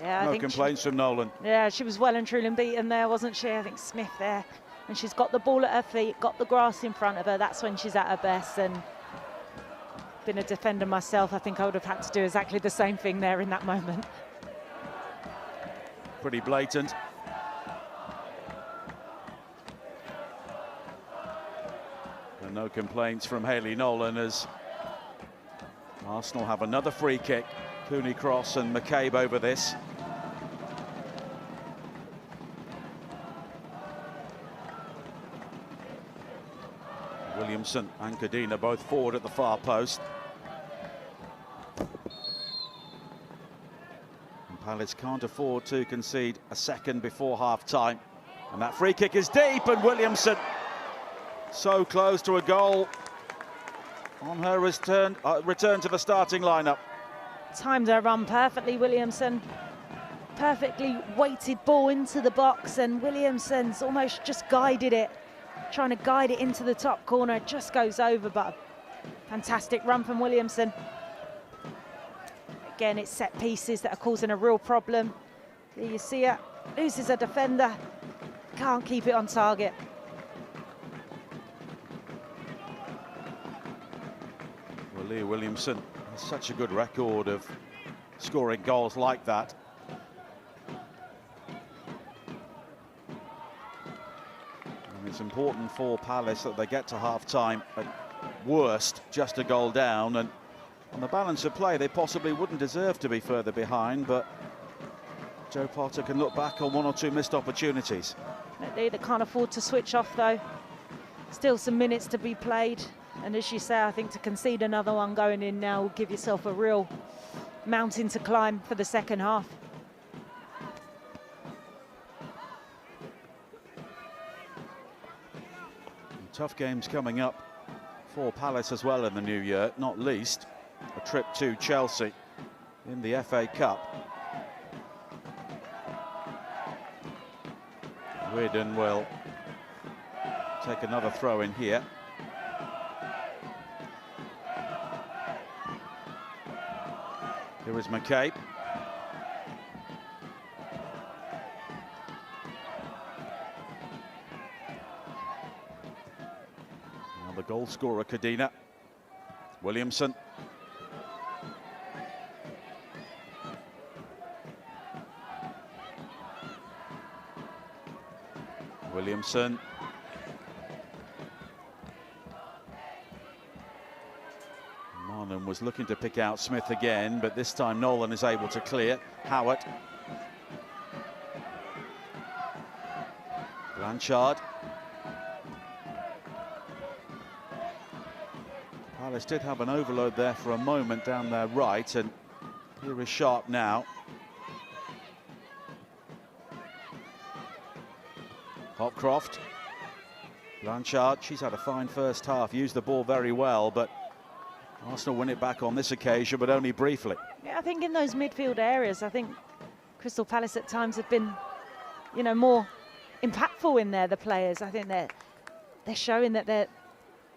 Yeah, no complaints from Nolan. Yeah, she was well and truly beaten there, wasn't she? I think Smith there. And she's got the ball at her feet, got the grass in front of her. That's when she's at her best. And being a defender myself, I think I would have had to do exactly the same thing there in that moment. Pretty blatant. And no complaints from Hayley Nolan as Arsenal have another free kick. Cooney cross and McCabe over this. Williamson and Kadina both forward at the far post. Palace can't afford to concede a second before half-time. And that free kick is deep, and Williamson so close to a goal on her return to the starting lineup. Timed her run perfectly, Williamson. Perfectly weighted ball into the box, and Williamson's almost just guided it, trying to guide it into the top corner. It just goes over, but a fantastic run from Williamson. again, it's set pieces that are causing a real problem. Here you see it, loses a defender, can't keep it on target. Well, Leah Williamson has such a good record of scoring goals like that. And it's important for Palace that they get to half-time at worst just a goal down, and on the balance of play they possibly wouldn't deserve to be further behind, but Joe Potter can look back on one or two missed opportunities. They can't afford to switch off though. Still some minutes to be played, and as you say, I think to concede another one going in now will give yourself a real mountain to climb for the second half. Tough games coming up for Palace as well in the new year, not least a trip to Chelsea in the FA Cup. Widden will take another throw in here. Here is McCabe. Now the goal scorer, Cadena. Williamson. Williamson. Marnham was looking to pick out Smith again, but this time Nolan is able to clear. Howard. Blanchard. Palace did have an overload there for a moment down their right, and here is Sharp now. Hopcroft. Blanchard, she's had a fine first half, used the ball very well, but Arsenal win it back on this occasion, but only briefly. Yeah, I think in those midfield areas, I think Crystal Palace at times have been, you know, more impactful in there, the players. I think they're showing that they're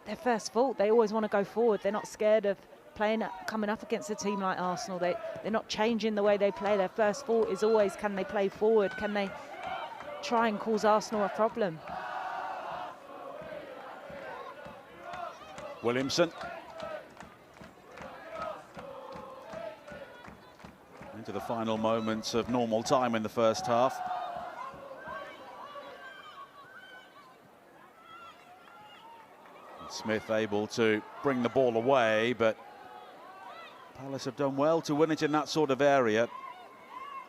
their first fault. They always want to go forward. They're not scared of coming up against a team like Arsenal. They're not changing the way they play. Their first fault is always, can they play forward? Can they try and cause Arsenal a problem? Williamson. Into the final moments of normal time in the first half. Smith able to bring the ball away, but Palace have done well to win it in that sort of area.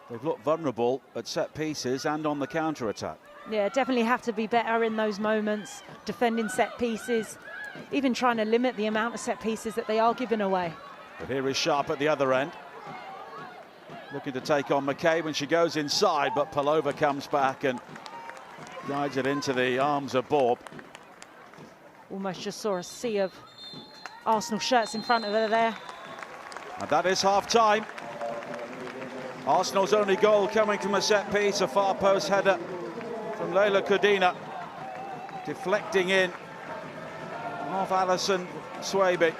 They've looked vulnerable at set pieces and on the counter-attack. Yeah, definitely have to be better in those moments, defending set pieces, even trying to limit the amount of set pieces that they are giving away. But here is Sharp at the other end. Looking to take on McCabe, and she goes inside, but Palova comes back and guides it into the arms of Bob. Almost just saw a sea of Arsenal shirts in front of her there. And that is half-time. Arsenal's only goal coming from a set piece, a far post header from Leila Cadena, deflecting in off Alison Swaby.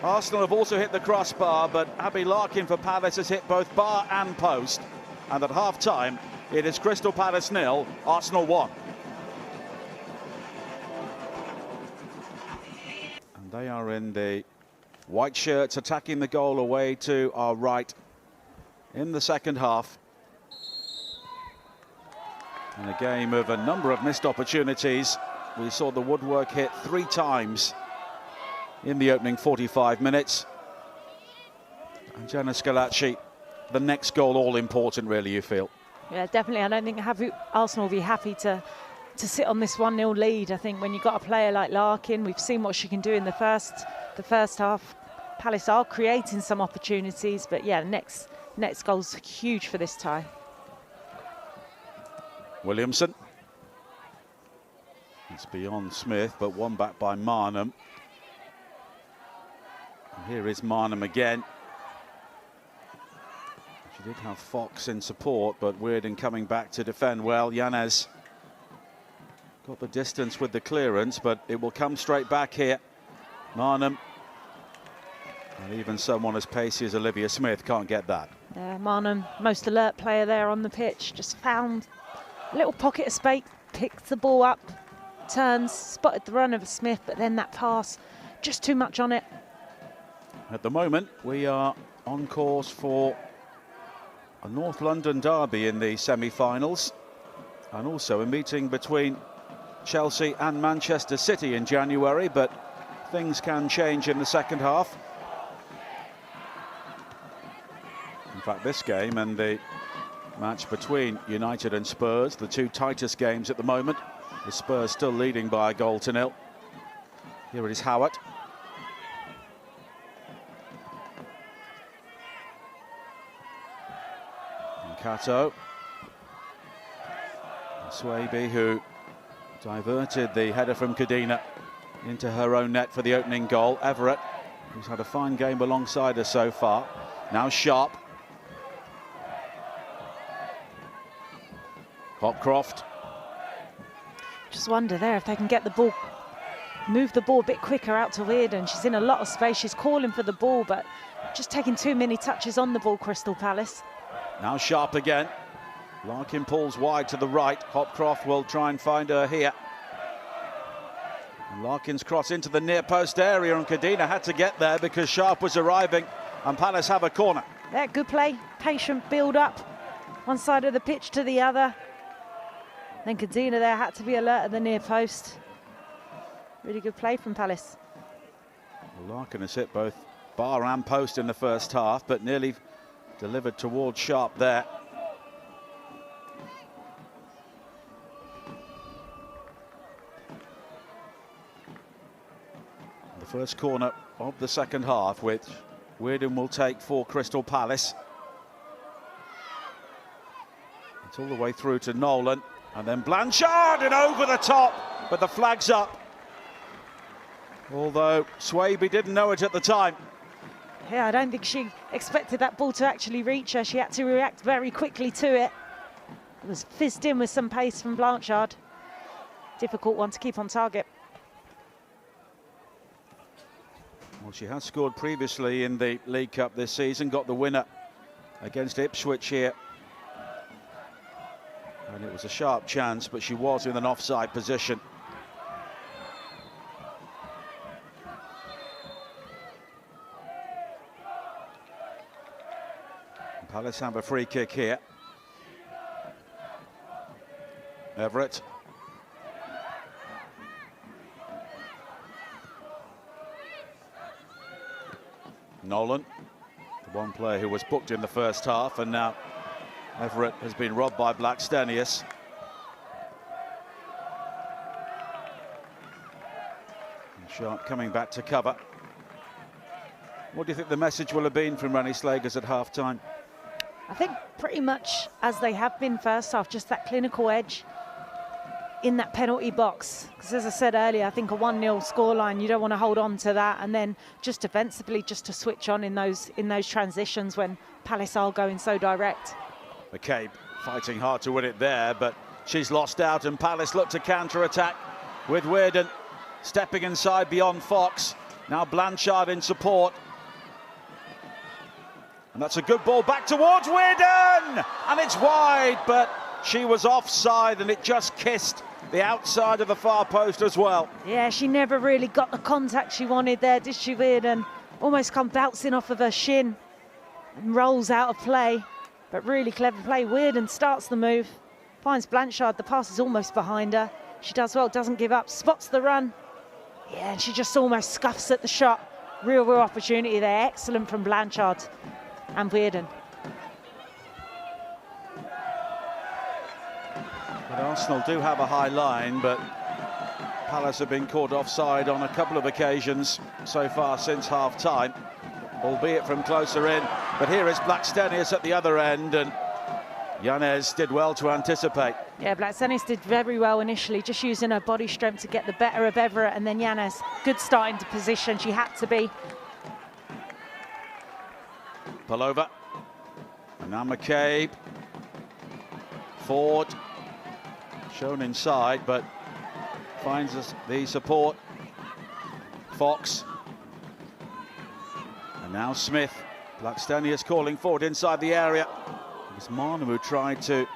Arsenal have also hit the crossbar, but Abby Larkin for Palace has hit both bar and post. And at half-time, it is Crystal Palace 0, Arsenal 1. And they are in the white shirts, attacking the goal away to our right in the second half. In a game of a number of missed opportunities, we saw the woodwork hit 3 times in the opening 45 minutes. And Jenna Scalacci, the next goal all important, really, you feel? Yeah, definitely. I don't think Arsenal will be happy to sit on this 1-0 lead. I think when you've got a player like Larkin, we've seen what she can do in the first half. Palace are creating some opportunities, but yeah, next goal's huge for this tie. Williamson. It's beyond Smith, but one back by Marnham. And here is Marnham again. She did have Fox in support, but Weirden coming back to defend well. Yanez got the distance with the clearance, but it will come straight back here. Marnham And even someone as pacey as Olivia Smith can't get that. Yeah, Marnham, most alert player there on the pitch, just found a little pocket of space, picked the ball up, turns, spotted the run of Smith, but then that pass, just too much on it. At the moment, we are on course for a North London derby in the semi-finals, and also a meeting between Chelsea and Manchester City in January, but things can change in the second half. In fact, this game and the match between United and Spurs, the two tightest games at the moment, the Spurs still leading by a goal to nil. Here it is Howard. And Cato. And Swaby, who diverted the header from Cadena into her own net for the opening goal. Everett, who's had a fine game alongside her so far. Now Sharp. Hopcroft. Just wonder there if they can get the ball, move the ball a bit quicker out to Weirden. She's in a lot of space, she's calling for the ball, but just taking too many touches on the ball, Crystal Palace. Now Sharp again. Larkin pulls wide to the right. Hopcroft will try and find her here. And Larkin's cross into the near post area, and Cadena had to get there because Sharp was arriving, and Palace have a corner. Yeah, good play, patient build up, one side of the pitch to the other. Then Cadena there had to be alert at the near post. Really good play from Palace. Well, Larkin has hit both bar and post in the first half, but nearly delivered towards Sharp there. The first corner of the second half, which Weirden will take for Crystal Palace. It's all the way through to Nolan. And then Blanchard, and over the top, but the flag's up. Although Swaby didn't know it at the time. Yeah, I don't think she expected that ball to actually reach her. She had to react very quickly to it. It was fizzed in with some pace from Blanchard. Difficult one to keep on target. Well, she has scored previously in the League Cup this season, got the winner against Ipswich here. And it was a sharp chance, but she was in an offside position. And Palace have a free kick here. Everett. Nolan, the one player who was booked in the first half, and now Everett has been robbed by Blackstenius. And Sharp coming back to cover. What do you think the message will have been from Rennie Slagers at half-time? I think pretty much as they have been first half, just that clinical edge in that penalty box. Because as I said earlier, I think a 1-0 scoreline, you don't want to hold on to that, and then just defensively, just to switch on in those transitions when Palace are going so direct. McCabe fighting hard to win it there, but she's lost out, and Palace look to counter-attack with Weirden stepping inside beyond Fox. Now Blanchard in support. And that's a good ball back towards Weirden! And it's wide, but she was offside, and it just kissed the outside of the far post as well. Yeah, she never really got the contact she wanted there, did she, Weirden? Almost come bouncing off of her shin and rolls out of play. But really clever play. Weirden starts the move, finds Blanchard. The pass is almost behind her. She does well, doesn't give up, spots the run. Yeah, and she just almost scuffs at the shot. Real opportunity there. Excellent from Blanchard and Weirden. But Arsenal do have a high line, but Palace have been caught offside on a couple of occasions so far since half-time, albeit from closer in. But here is Blackstenius at the other end, and Yanez did well to anticipate. Yeah, Blackstenius did very well initially, just using her body strength to get the better of Everett, and then Yanez, good start into position, she had to be. Pullover. And now McCabe. Ford. Shown inside, but finds the support. Fox. And now Smith. Blackstenius calling forward inside the area. It was Marnham who tried to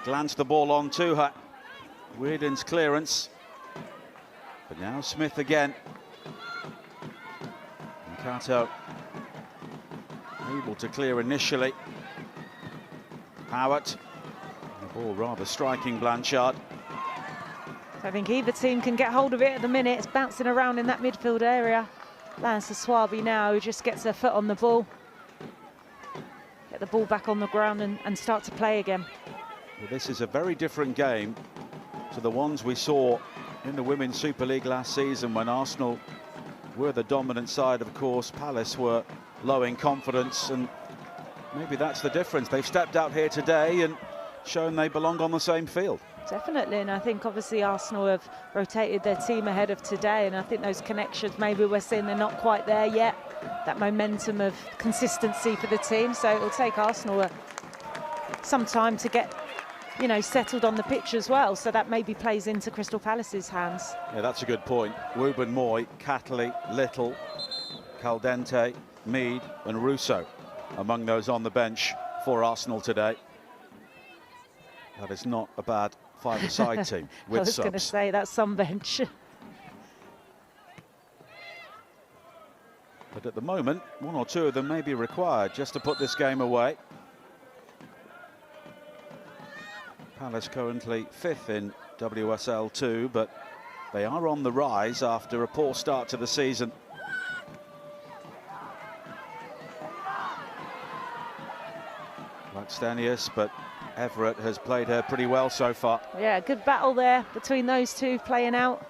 glance the ball on to her. Weirden's clearance. But now Smith again. And Cato able to clear initially. Howard. The ball rather striking Blanchard. I think either team can get hold of it at the minute. It's bouncing around in that midfield area. Lands to Swaby now, who just gets her foot on the ball. Get the ball back on the ground and start to play again. Well, this is a very different game to the ones we saw in the Women's Super League last season, when Arsenal were the dominant side. Of course, Palace were low in confidence, and maybe that's the difference. They've stepped out here today and shown they belong on the same field. Definitely, and I think obviously Arsenal have rotated their team ahead of today, and I think those connections, maybe we're seeing they're not quite there yet, that momentum of consistency for the team. So it'll take Arsenal some time to get, you know, settled on the pitch as well, so that maybe plays into Crystal Palace's hands. Yeah, that's a good point. Wooburn, Moy, Catley, Little, Caldente, Mead and Russo among those on the bench for Arsenal today. That is not a bad five-a-side team with I was going to say, that's some bench. But at the moment, one or two of them may be required just to put this game away. Palace currently 5th in WSL 2, but they are on the rise after a poor start to the season. Blackstenius, but Everett has played her pretty well so far. Yeah, good battle there between those two playing out.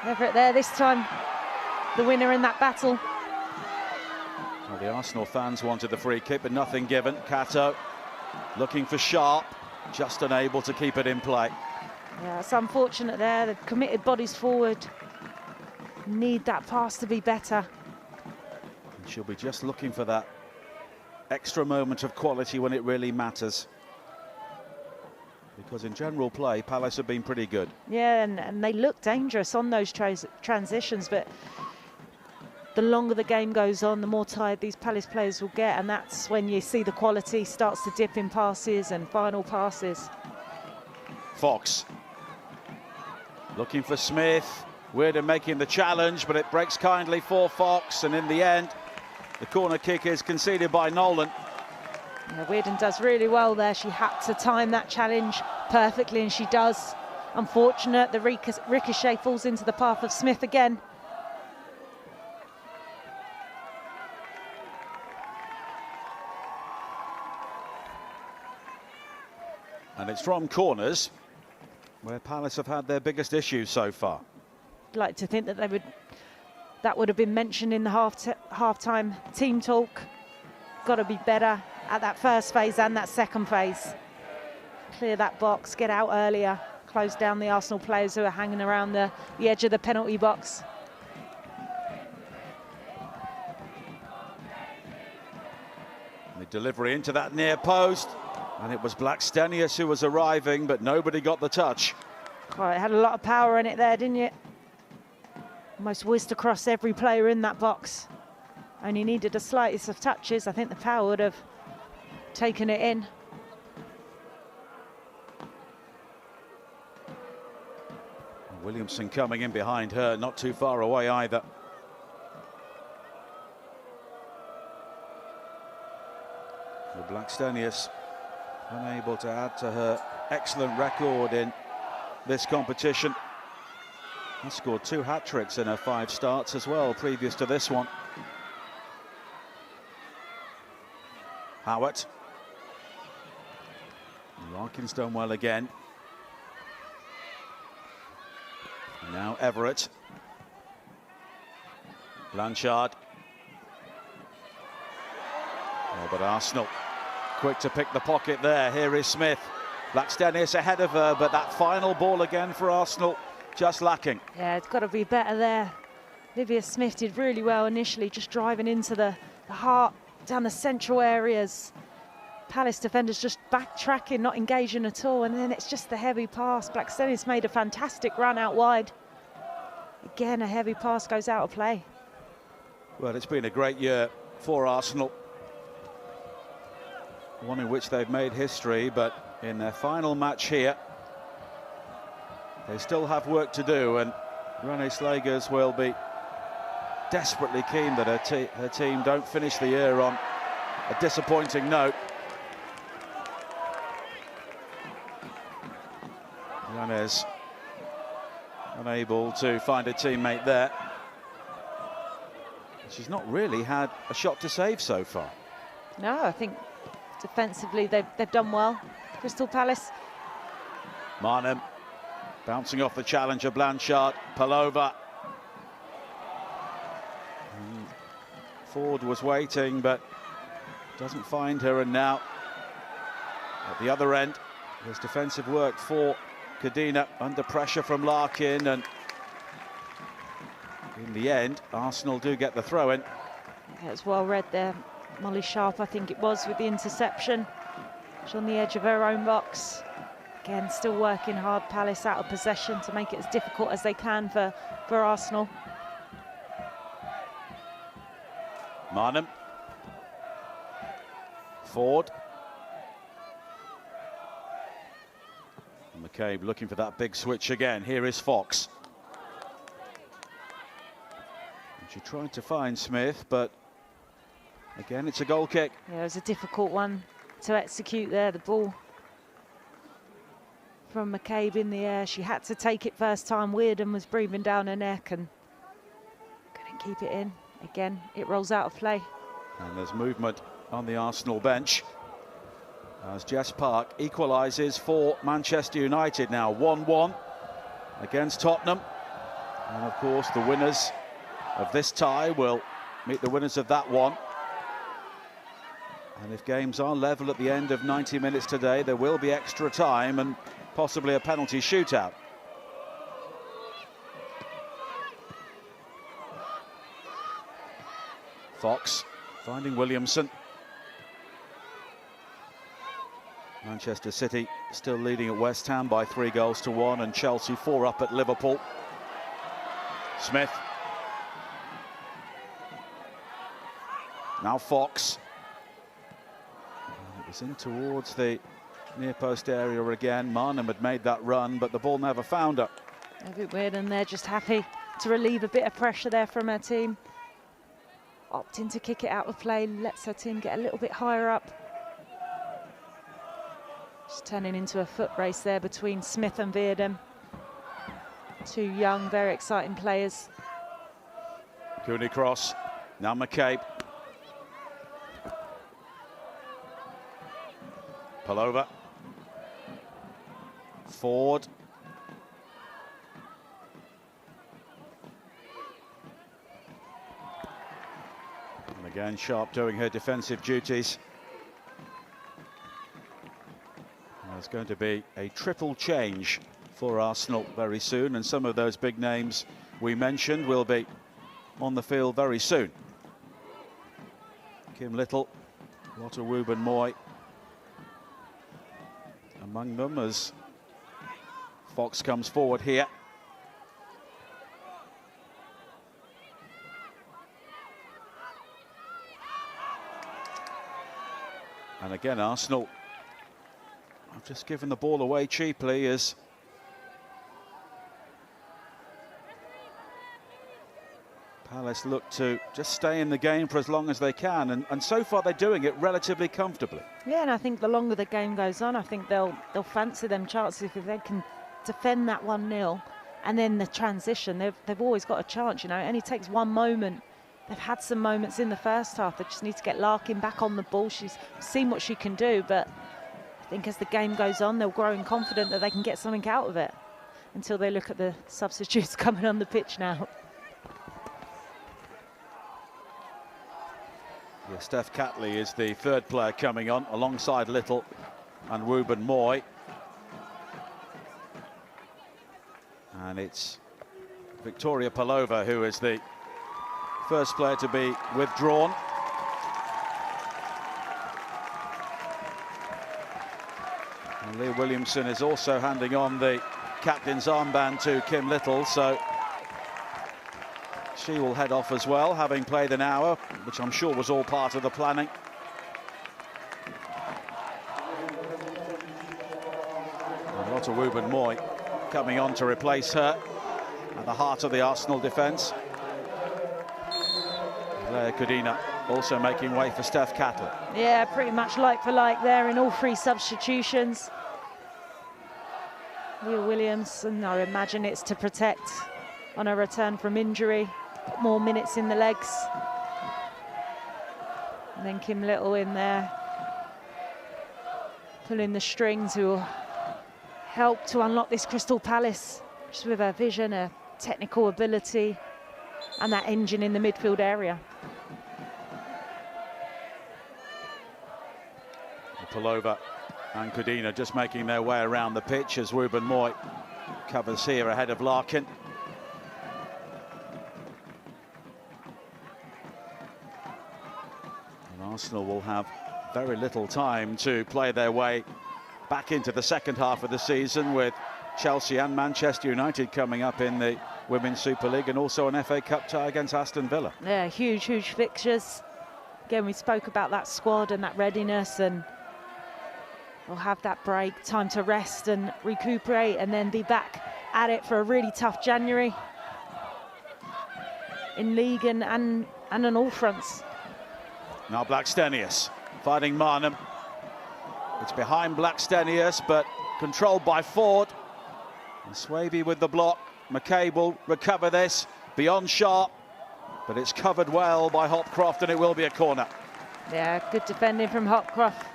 Everett there this time, the winner in that battle. Well, the Arsenal fans wanted the free kick, but nothing given. Cato looking for Sharp, just unable to keep it in play. Yeah, it's unfortunate there. They've committed bodies forward. Need that pass to be better. And she'll be just looking for that extra moment of quality when it really matters. Because in general play, Palace have been pretty good. Yeah, and they look dangerous on those transitions, but the longer the game goes on, the more tired these Palace players will get, and that's when you see the quality starts to dip in passes and final passes. Fox looking for Smith. Weirden making the challenge, but it breaks kindly for Fox, and in the end, the corner kick is conceded by Nolan. Yeah, Weirden does really well there. She had to time that challenge perfectly, and she does. Unfortunate, the ricochet falls into the path of Smith again. And it's from corners where Palace have had their biggest issues so far. I'd like to think that that would have been mentioned in the half-time team talk. Got to be better at that first phase and that second phase. Clear that box, get out earlier, close down the Arsenal players who are hanging around the edge of the penalty box. The delivery into that near post, and it was Blackstenius who was arriving, but nobody got the touch. Well, it had a lot of power in it there, didn't it? Almost whizzed across every player in that box. Only needed the slightest of touches. I think the power would have taken it in. Williamson coming in behind her, not too far away either. Well, Blackstenius unable to add to her excellent record in this competition. Has scored 2 hat-tricks in her 5 starts as well, previous to this one. Howard. Larkin's done well again. Now Everett. Blanchard. Oh, but Arsenal quick to pick the pocket there. Here is Smith. Blackstenius ahead of her, but that final ball again for Arsenal just lacking. Yeah, it's got to be better there. Olivia Smith did really well initially, just driving into the heart, down the central areas. Palace defenders just backtracking, not engaging at all, and then it's just the heavy pass. Blackstenius made a fantastic run out wide. Again, a heavy pass goes out of play. Well, it's been a great year for Arsenal. One in which they've made history, but in their final match here, they still have work to do, and Renée Slagers will be desperately keen that her team don't finish the year on a disappointing note. Renée unable to find a teammate there. She's not really had a shot to save so far. No, I think defensively they've done well. Crystal Palace. Marnham bouncing off the challenger, Blanchard, Palova. Ford was waiting, but doesn't find her, and now at the other end, there's defensive work for Cadena under pressure from Larkin, and in the end, Arsenal do get the throw-in. Yeah, it's well read there. Molly Sharp, I think it was, with the interception. She's on the edge of her own box. Again, still working hard, Palace out of possession to make it as difficult as they can for Arsenal. Marnham. Ford. And McCabe looking for that big switch again. Here is Fox. And she tried to find Smith, but again, it's a goal kick. Yeah, it was a difficult one to execute there. The ball from McCabe in the air. She had to take it first time. Weirden was breathing down her neck and couldn't keep it in. Again, it rolls out of play. And there's movement on the Arsenal bench as Jess Park equalises for Manchester United now. 1-1 against Tottenham. And of course, the winners of this tie will meet the winners of that one. And if games are level at the end of 90 minutes today, there will be extra time and possibly a penalty shootout. Fox finding Williamson. Manchester City still leading at West Ham by 3-1, and Chelsea 4 up at Liverpool. Smith. Now Fox. And it was in towards the near post area again. Marnham had made that run, but the ball never found her. A bit weird, and they're just happy to relieve a bit of pressure there from her team. Opting to kick it out of play, lets her team get a little bit higher up. Just turning into a foot race there between Smith and Veerden. Two young, very exciting players. Cooney cross, now McCabe. Palova. Ford. And again, Sharp doing her defensive duties. And there's going to be a triple change for Arsenal very soon, and some of those big names we mentioned will be on the field very soon. Kim Little, Lotte Wubben-Moy among them as Fox comes forward here. And again, Arsenal have just given the ball away cheaply as Palace look to just stay in the game for as long as they can, and so far they're doing it relatively comfortably. Yeah, and I think the longer the game goes on, I think they'll fancy them chances if they can defend that 1-0, and then the transition, they've always got a chance, you know. It only takes one moment. They've had some moments in the first half. They just need to get Larkin back on the ball. She's seen what she can do, but I think as the game goes on, they'll grow confident that they can get something out of it until they look at the substitutes coming on the pitch now. Yeah, Steph Catley is the third player coming on alongside Little and Wubben-Moy. And it's Victoria Palova who is the first player to be withdrawn. And Leah Williamson is also handing on the captain's armband to Kim Little, so She will head off as well, having played an hour, which I'm sure was all part of the planning. And Lotte Wubben-Moy coming on to replace her at the heart of the Arsenal defence. Leah Cudina also making way for Steph Cattle. Yeah, pretty much like for like there in all three substitutions. Leah Williamson, I imagine it's to protect on a return from injury. Put more minutes in the legs. And then Kim Little in there, pulling the strings, who will help to unlock this Crystal Palace, just with her vision, her technical ability, and that engine in the midfield area. Pulova and Cudina just making their way around the pitch as Wubben-Moy covers here ahead of Larkin. And Arsenal will have very little time to play their way back into the second half of the season, with Chelsea and Manchester United coming up in the Women's Super League, and also an FA Cup tie against Aston Villa. Yeah, huge fixtures. Again, we spoke about that squad and that readiness, and we'll have that break, time to rest and recuperate, and then be back at it for a really tough January in league and on all fronts. Now Blackstenius fighting Marnham. It's behind Blackstenius, but controlled by Ford. And Swaby with the block. McCabe will recover this beyond sharp, but it's covered well by Hopcroft, and it will be a corner. Yeah, good defending from Hopcroft.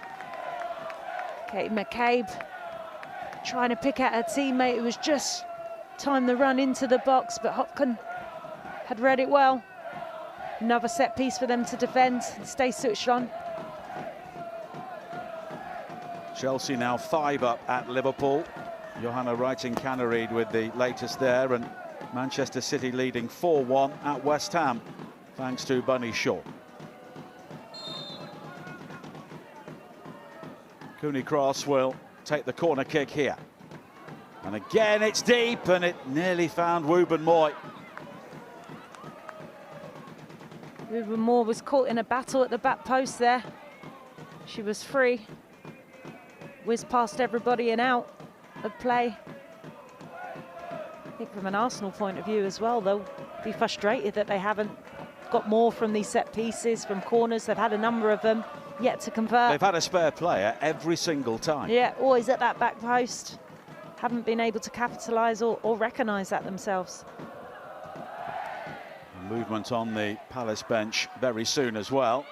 Kate McCabe trying to pick out her teammate, who was just timed the run into the box, but Hopkin had read it well. Another set piece for them to defend and stay switched on. Chelsea now 5 up at Liverpool. Johanna Wrighting-Cannereed with the latest there, and Manchester City leading 4-1 at West Ham, thanks to Bunny Shaw. Cooney Cross will take the corner kick here. And again, it's deep, and it nearly found Wubben-Moy. Wubben-Moy was caught in a battle at the back post there. She was free. Whizzed past everybody and out of play. I think from an Arsenal point of view as well, they'll be frustrated that they haven't got more from these set pieces, from corners. They've had a number of them, yet to convert. They've had a spare player every single time. Yeah, always at that back post. Haven't been able to capitalise or recognise that themselves. Movement on the Palace bench very soon as well.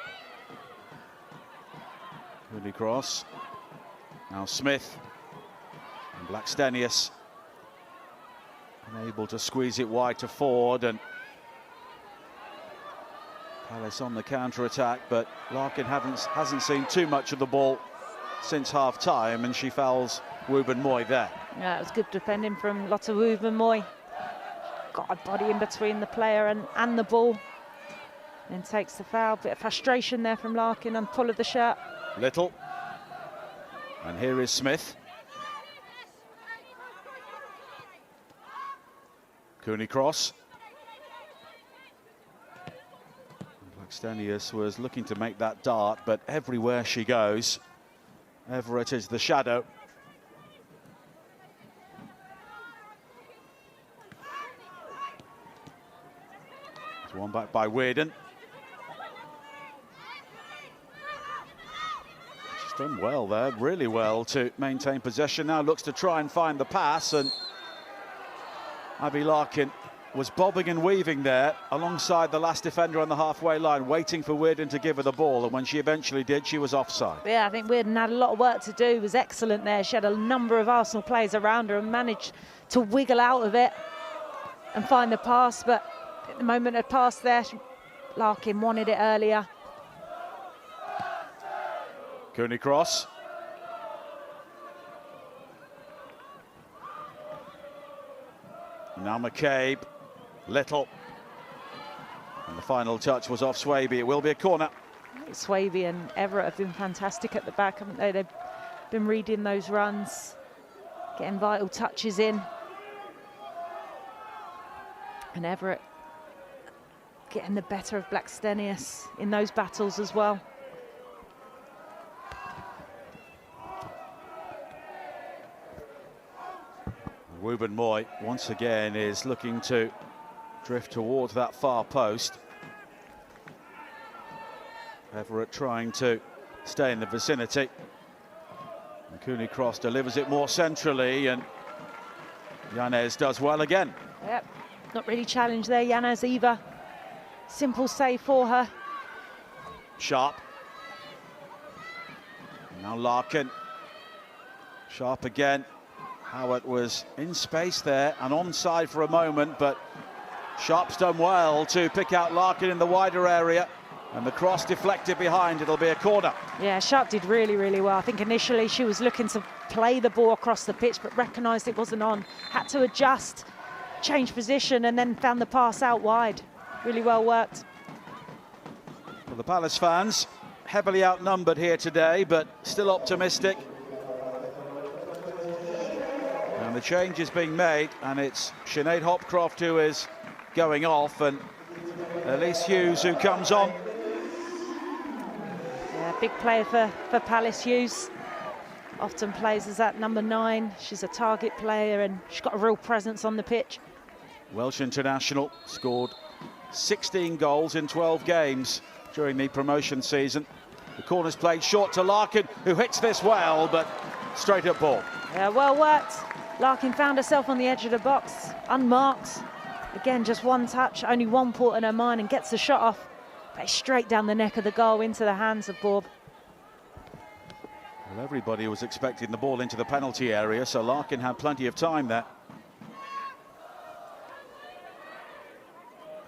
Cooney Cross. Now Smith and Blackstenius unable to squeeze it wide to Ford, and Palace on the counter-attack, but Larkin hasn't seen too much of the ball since half-time, and she fouls Wubben-Moy there. Yeah, it was good defending from Lotte Wubben-Moy. Got a body in between the player and the ball, then takes the foul. Bit of frustration there from Larkin on pull of the shirt. Little. And here is Smith. Cooney Cross. Blackstenius was looking to make that dart, but everywhere she goes, Everett is the shadow. It's one back by Weirden. She's done well there, really well to maintain possession. Now looks to try and find the pass, and Abby Larkin was bobbing and weaving there alongside the last defender on the halfway line, waiting for Weirden to give her the ball, and when she eventually did, she was offside. Yeah, I think Weirden had a lot of work to do, was excellent there. She had a number of Arsenal players around her and managed to wiggle out of it and find the pass, but at the moment had passed there, Larkin wanted it earlier. Cooney Cross. Now McCabe, Little. And the final touch was off Swaby. It will be a corner. Swaby and Everett have been fantastic at the back, haven't they? They've been reading those runs, getting vital touches in. And Everett getting the better of Blackstenius in those battles as well. Ruben Moy once again is looking to drift towards that far post. Everett trying to stay in the vicinity. And Cooney Cross delivers it more centrally, and Yanez does well again. Yep, not really challenged there, Yanez either. Simple save for her. Sharp. Now Larkin. Sharp again. Howard was in space there and onside for a moment, but Sharp's done well to pick out Larkin in the wider area, and the cross deflected behind. It'll be a corner. Yeah, Sharp did really, really well. I think initially she was looking to play the ball across the pitch, but recognised it wasn't on. Had to adjust, change position, and then found the pass out wide. Really well worked. Well, the Palace fans heavily outnumbered here today, but still optimistic. And the change is being made, and it's Sinead Hopcroft who is going off, and Elise Hughes who comes on. Yeah, big player for Palace, Hughes. Often plays as that number 9. She's a target player, and she's got a real presence on the pitch. Welsh international, scored 16 goals in 12 games during the promotion season. The corner's played short to Larkin, who hits this well, but straight at ball. Yeah, well worked. Larkin found herself on the edge of the box, unmarked. Again, just one touch, only one port in her mind, and gets the shot off. But straight down the neck of the goal into the hands of Bob. Well, everybody was expecting the ball into the penalty area, so Larkin had plenty of time there.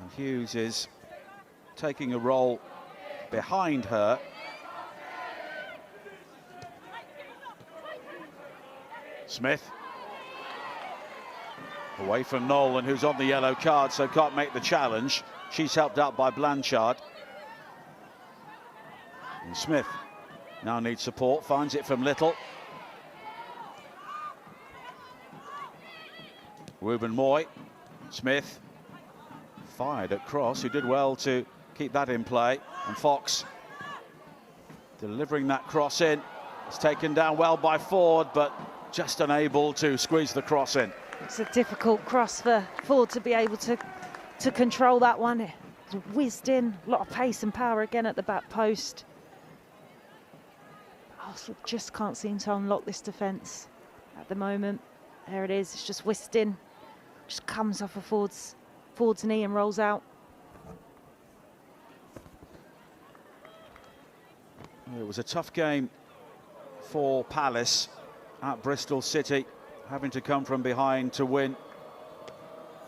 And Hughes is taking a role behind her. Smith. Away from Nolan, who's on the yellow card, so can't make the challenge. She's helped out by Blanchard. And Smith now needs support, finds it from Little. Ruben Moy. Smith fired at Cross, who did well to keep that in play. And Fox delivering that cross in. It's taken down well by Ford, but just unable to squeeze the cross in. It's a difficult cross for Ford to be able to control that one. It whizzed in, a lot of pace and power again at the back post. Arsenal just can't seem to unlock this defence at the moment. There it is, it's just whizzed in. Just comes off of Ford's knee and rolls out. It was a tough game for Palace at Bristol City, having to come from behind to win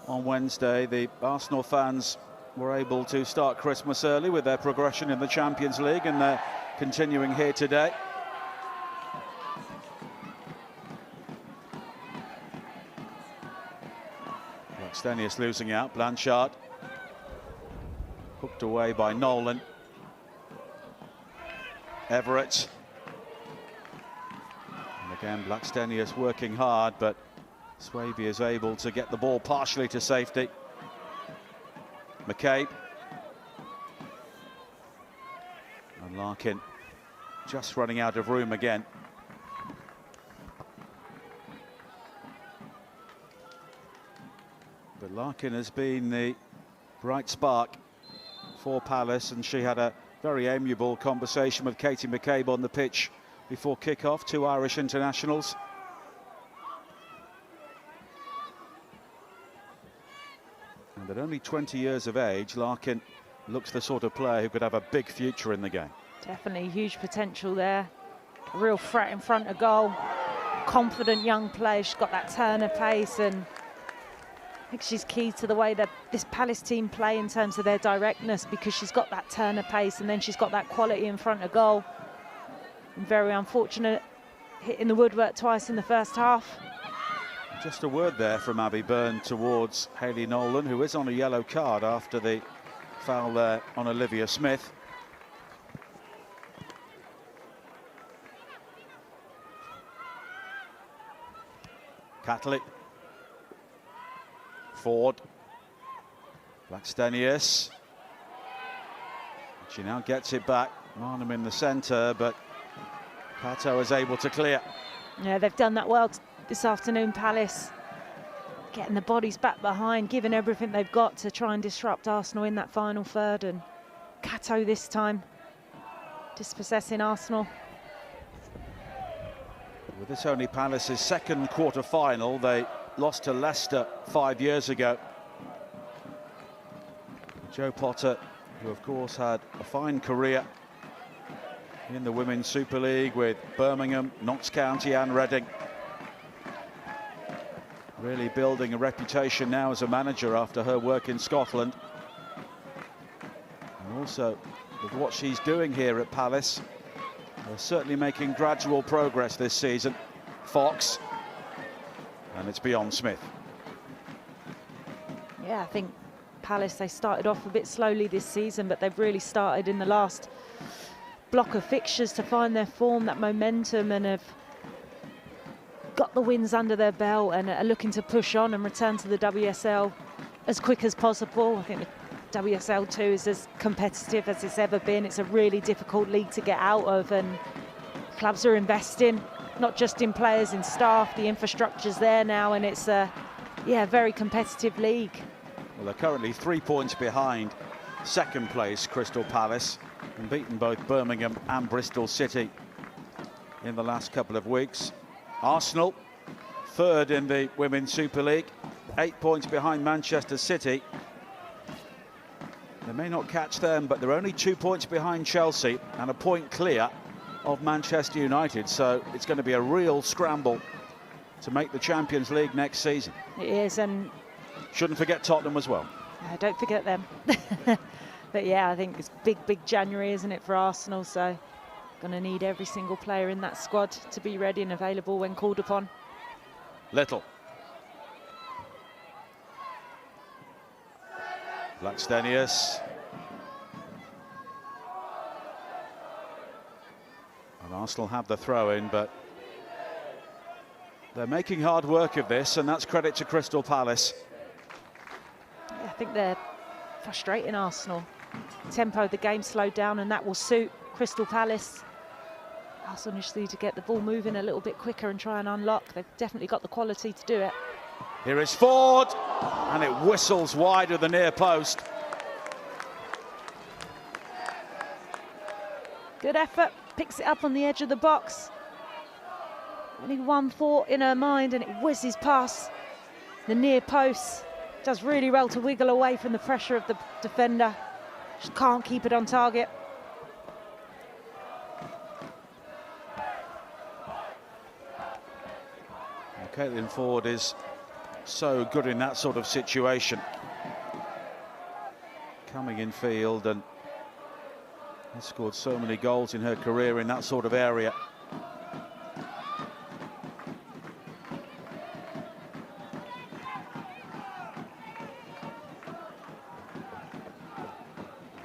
on Wednesday. The Arsenal fans were able to start Christmas early with their progression in the Champions League, and they're continuing here today. Blackstenius losing out. Blanchard hooked away by Nolan. Everett. And again, Blackstenius working hard, but Swaby is able to get the ball partially to safety. McCabe. And Larkin just running out of room again. But Larkin has been the bright spark for Palace, and she had a very amiable conversation with Katie McCabe on the pitch before kick-off, 2 Irish internationals. And at only 20 years of age, Larkin looks the sort of player who could have a big future in the game. Definitely huge potential there. A real threat in front of goal. Confident young player. She's got that turner pace, and I think she's key to the way that this Palace team play in terms of their directness, because she's got that turner pace and then she's got that quality in front of goal. And very unfortunate hitting the woodwork twice in the first half. Just a word there from Abby Byrne towards Hayley Nolan, who is on a yellow card after the foul there on Olivia Smith. Catholic. Ford. Blackstenius. She now gets it back. Marnham in the centre, but Cato is able to clear. Yeah, they've done that well this afternoon, Palace. Getting the bodies back behind, giving everything they've got to try and disrupt Arsenal in that final third. And Cato this time dispossessing Arsenal. With this only Palace's second quarter-final, they lost to Leicester 5 years ago. Joe Potter, who of course had a fine career in the Women's Super League with Birmingham, Notts County and Reading. Really building a reputation now as a manager after her work in Scotland. And also with what she's doing here at Palace, they're certainly making gradual progress this season. Fox, and it's beyond Smith. Yeah, I think Palace, they started off a bit slowly this season, but they've really started in the last block of fixtures to find their form, that momentum, and have got the wins under their belt and are looking to push on and return to the WSL as quick as possible. I think the WSL 2 is as competitive as it's ever been. It's a really difficult league to get out of, and clubs are investing, not just in players, in staff. The infrastructure's there now, and it's a very competitive league. Well, they're currently 3 points behind second place Crystal Palace, and beaten both Birmingham and Bristol City in the last couple of weeks. Arsenal, third in the Women's Super League, 8 points behind Manchester City. They may not catch them, but they're only 2 points behind Chelsea and a point clear of Manchester United. So it's going to be a real scramble to make the Champions League next season. It is, and shouldn't forget Tottenham as well. Don't forget them. But yeah, I think it's big January, isn't it, for Arsenal? So going to need every single player in that squad to be ready and available when called upon. Little. Blackstenius. And Arsenal have the throw-in, but they're making hard work of this, and that's credit to Crystal Palace. I think they're frustrating Arsenal. Tempo of the game slowed down, and that will suit Crystal Palace. Arsenal just need to get the ball moving a little bit quicker and try and unlock. They've definitely got the quality to do it. Here is Ford, and it whistles wide of the near post. Good effort, picks it up on the edge of the box. Only one thought in her mind, and it whizzes past the near post. Does really well to wiggle away from the pressure of the defender. Just can't keep it on target. Caitlin Ford is so good in that sort of situation. Coming in field, and has scored so many goals in her career in that sort of area.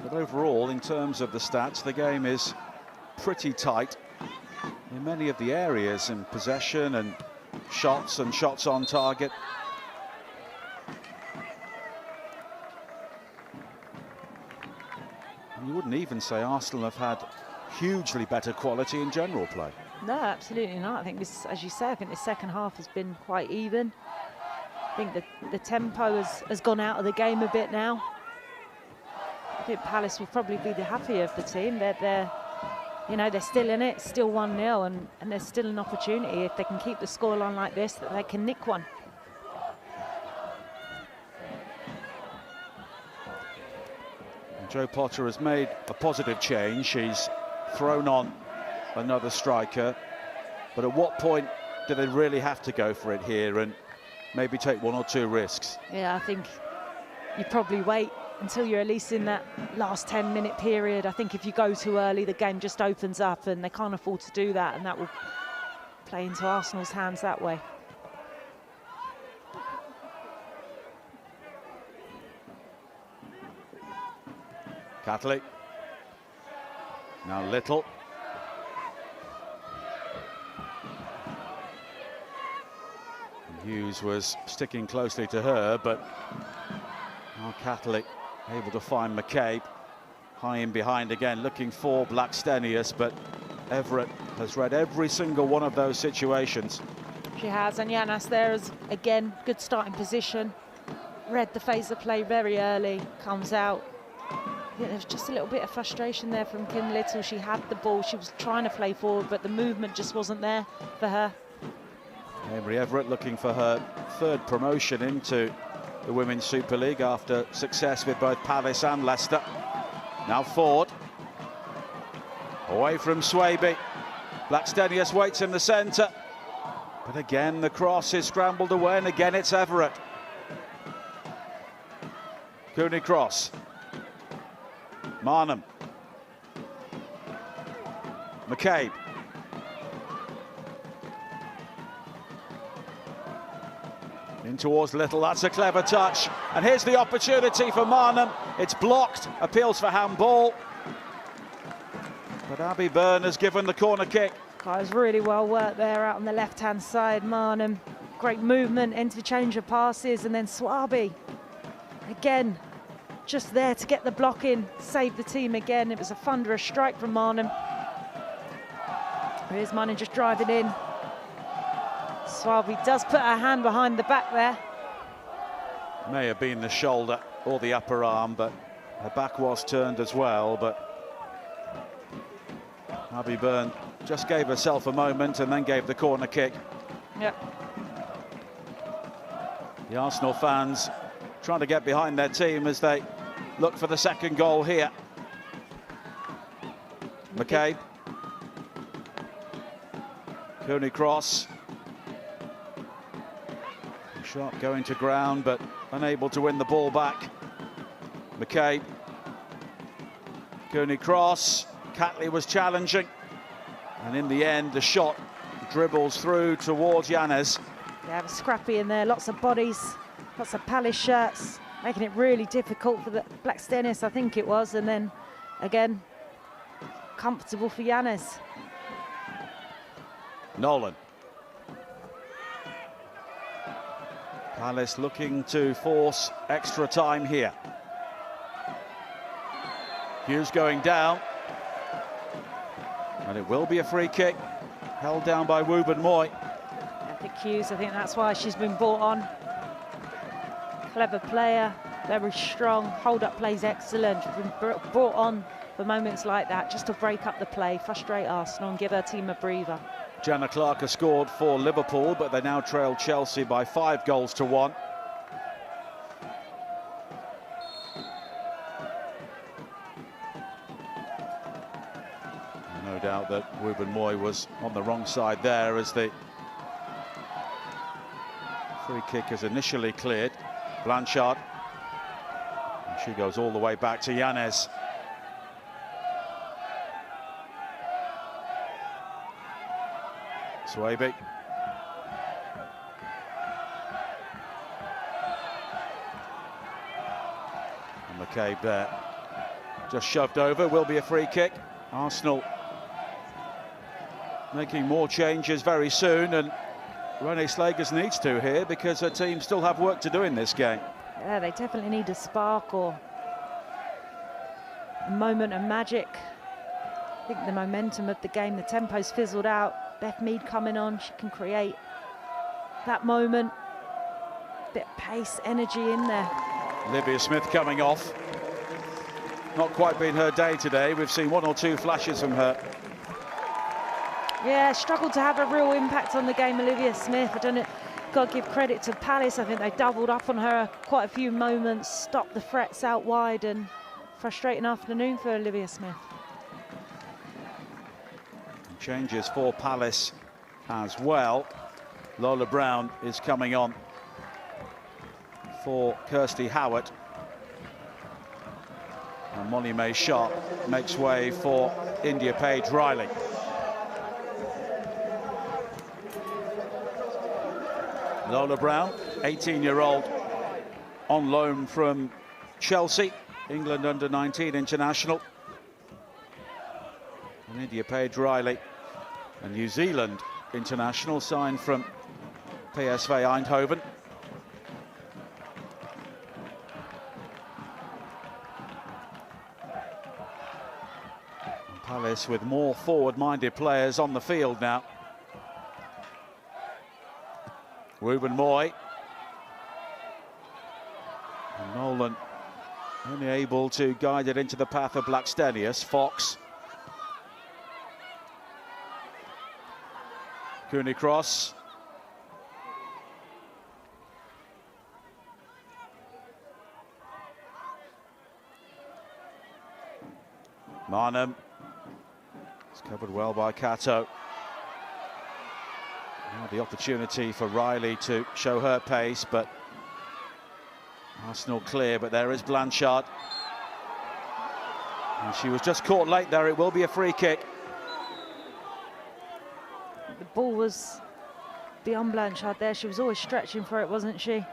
But overall, in terms of the stats, the game is pretty tight in many of the areas, in possession and shots on target. And you wouldn't even say Arsenal have had hugely better quality in general play. No, absolutely not. I think this, as you say, I think the second half has been quite even. I think the tempo has gone out of the game a bit now. I think Palace will probably be the happier of the team. They're still in it, still 1-0, and there's still an opportunity, if they can keep the scoreline like this, that they can nick one. And Joe Potter has made a positive change. She's thrown on another striker, but at what point do they really have to go for it here and maybe take 1 or 2 risks? Yeah, I think you probably wait until you're at least in that last 10-minute period. I think if you go too early, the game just opens up, and they can't afford to do that, and that will play into Arsenal's hands that way. Catley. Now Little. Hughes was sticking closely to her, but now Catholic able to find McCabe. High in behind again, looking for Blackstenius, but Everett has read every single one of those situations. She has, and Yanis there is, again, good starting position. Read the phase of play very early, comes out. Yeah, there's just a little bit of frustration there from Kim Little. She had the ball, she was trying to play forward, but the movement just wasn't there for her. Emery Everett looking for her 3rd promotion into the Women's Super League after success with both Palace and Leicester. Now Ford. Away from Swaby. Blackstenius waits in the centre. But again, the cross is scrambled away, and again it's Everett. Cooney cross. Marnham. McCabe. In towards Little, that's a clever touch. And here's the opportunity for Marnham. It's blocked, appeals for handball. But Abby Byrne has given the corner kick. Guys, really well worked there out on the left-hand side. Marnham, great movement, interchange of passes, and then Swaby. Again, just there to get the block in, save the team again. It was a thunderous strike from Marnham. Here's Marnham just driving in. Swaby does put her hand behind the back there. May have been the shoulder or the upper arm, but her back was turned as well. But Abby Byrne just gave herself a moment and then gave the corner kick. Yep. The Arsenal fans trying to get behind their team as they look for the 2nd goal here. McCabe. Cooney cross. Shot going to ground, but unable to win the ball back. McCabe. Cooney cross. Catley was challenging. And in the end, the shot dribbles through towards Yanis. Yeah, it was scrappy in there. Lots of bodies, lots of Palace shirts, making it really difficult for the Blackstenius, I think it was. And then, again, comfortable for Yanis. Nolan. Palace looking to force extra time here. Hughes going down. And it will be a free kick, held down by Wooburn Moy. I think Hughes, I think that's why she's been brought on. Clever player, very strong, hold-up play's excellent. She's been brought on for moments like that, just to break up the play, frustrate Arsenal and give her team a breather. Jana Clark has scored for Liverpool, but they now trail Chelsea by 5 goals to 1. No doubt that Wooburn Moy was on the wrong side there as the free kick is initially cleared. Blanchard. And she goes all the way back to Yanez. Swaby. And McCabe there. Just shoved over, will be a free kick. Arsenal making more changes very soon, and Renee Slagers needs to here because her team still have work to do in this game. Yeah, they definitely need a spark or a moment of magic. I think the momentum of the game, the tempo's fizzled out. Beth Mead coming on, she can create that moment. Bit of pace, energy in there. Olivia Smith coming off. Not quite been her day today. We've seen 1 or 2 flashes from her. Yeah, struggled to have a real impact on the game, Olivia Smith. I don't know, got to give credit to Palace. I think they doubled up on her quite a few moments, stopped the threats out wide, and frustrating afternoon for Olivia Smith. Changes for Palace as well. Lola Brown is coming on for Kirsty Howard. And Molly May Sharp makes way for India Page Riley. Lola Brown, 18-year-old, on loan from Chelsea, England under-19 international. And India Page Riley, a New Zealand international, signed from PSV Eindhoven. Palace with more forward-minded players on the field now. Ruben Moy. And Nolan only able to guide it into the path of Blackstenius. Fox. Cooney cross. Marnham. It's covered well by Cato. Now the opportunity for Riley to show her pace, but Arsenal clear, but there is Blanchard. And she was just caught late there. It will be a free kick. The ball was beyond Blanchard there. She was always stretching for it, wasn't she?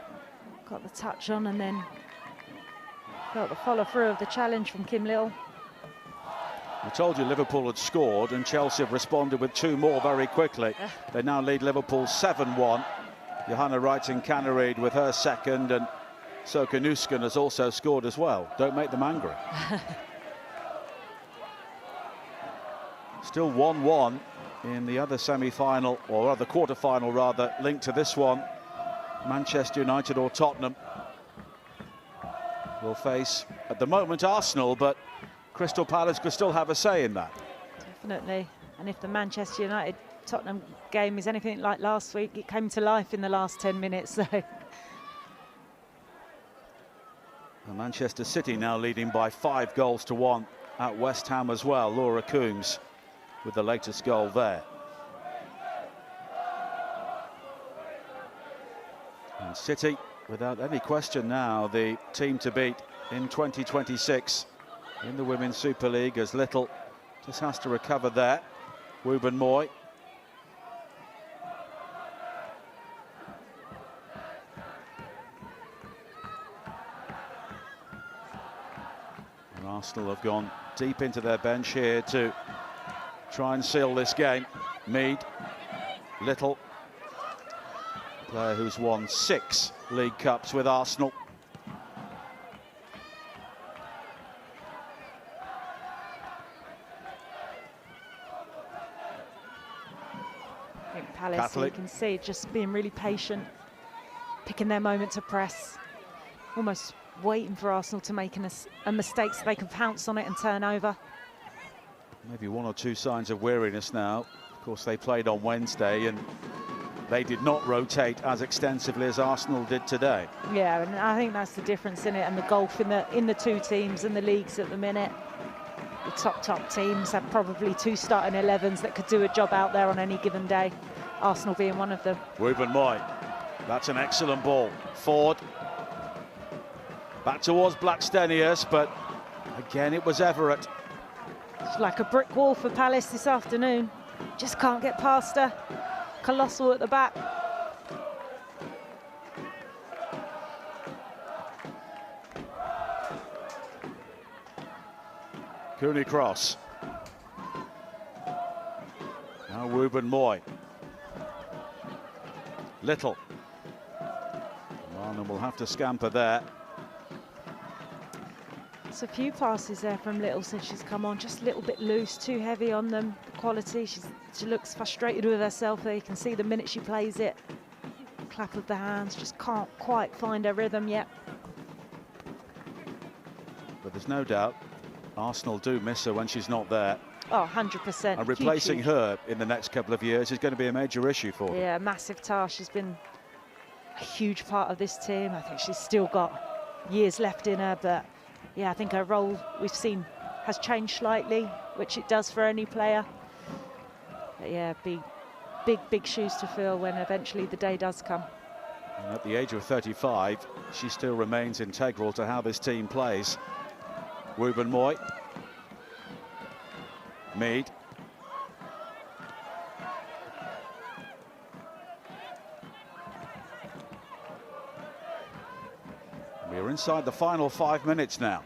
Got the touch on and then felt the follow through of the challenge from Kim Little. I told you Liverpool had scored, and Chelsea have responded with two more very quickly. They now lead Liverpool 7-1. Johanna Wrighton-Cannereid with her second, and Soka Nusken has also scored as well. Don't make them angry. Still 1-1 in the other semi-final, or other quarter-final rather, linked to this one. Manchester United or Tottenham will face, at the moment, Arsenal, but Crystal Palace could still have a say in that. Definitely. And if the Manchester United-Tottenham game is anything like last week, it came to life in the last 10 minutes. So. And Manchester City now leading by 5-1 at West Ham as well. Laura Coombs with the latest goal there. And City, without any question now, the team to beat in 2026 in the Women's Super League, as Little just has to recover there. Ruben Moy. And Arsenal have gone deep into their bench here to try and seal this game. Mead, Little, player who's won 6 League Cups with Arsenal. Palace, you can see, just being really patient, picking their moment to press, almost waiting for Arsenal to make a mistake so they can pounce on it and turn over. Maybe 1 or 2 signs of weariness now. Of course, they played on Wednesday and they did not rotate as extensively as Arsenal did today. Yeah, and I think that's the difference in it, and the gulf in the two teams and the leagues at the minute. The top teams have probably 2 starting 11s that could do a job out there on any given day. Arsenal being one of them. Ruben Moy, that's an excellent ball. Ford, back towards Blackstenius, but again it was Everett. It's like a brick wall for Palace this afternoon. Just can't get past her. Colossal at the back. Cooney cross. Now Ruben Moy. Little. Marnham will have to scamper there. There's a few passes there from Little since she's come on, just a little bit loose, too heavy on them. The quality, she looks frustrated with herself there. You can see the minute she plays it. Clap of the hands, just can't quite find her rhythm yet. But there's no doubt Arsenal do miss her when she's not there. Oh, 100%. And replacing her in the next couple of years is going to be a major issue for them. Yeah, massive task. She's been a huge part of this team. I think she's still got years left in her, but yeah, I think her role we've seen has changed slightly, which it does for any player. But yeah, big shoes to fill when eventually the day does come. And at the age of 35, she still remains integral to how this team plays. Ruben Moy. Mead. We're inside the final 5 minutes now.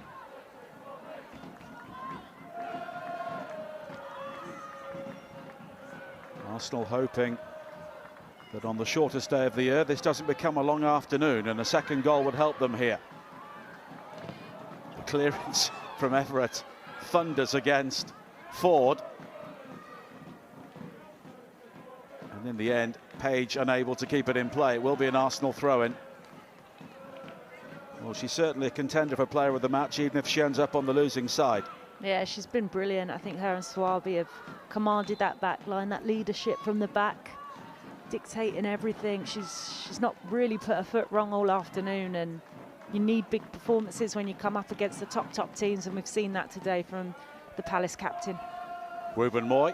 Arsenal hoping that on the shortest day of the year this doesn't become a long afternoon, and a second goal would help them here. The clearance from Everett thunders against Ford. And in the end, Page unable to keep it in play. It will be an Arsenal throw-in. Well, she's certainly a contender for player of the match, even if she ends up on the losing side. Yeah, she's been brilliant. I think her and Swaby have commanded that back line, that leadership from the back, dictating everything. She's not really put her foot wrong all afternoon, and you need big performances when you come up against the top teams, and we've seen that today from the Palace captain. Ruben Moy.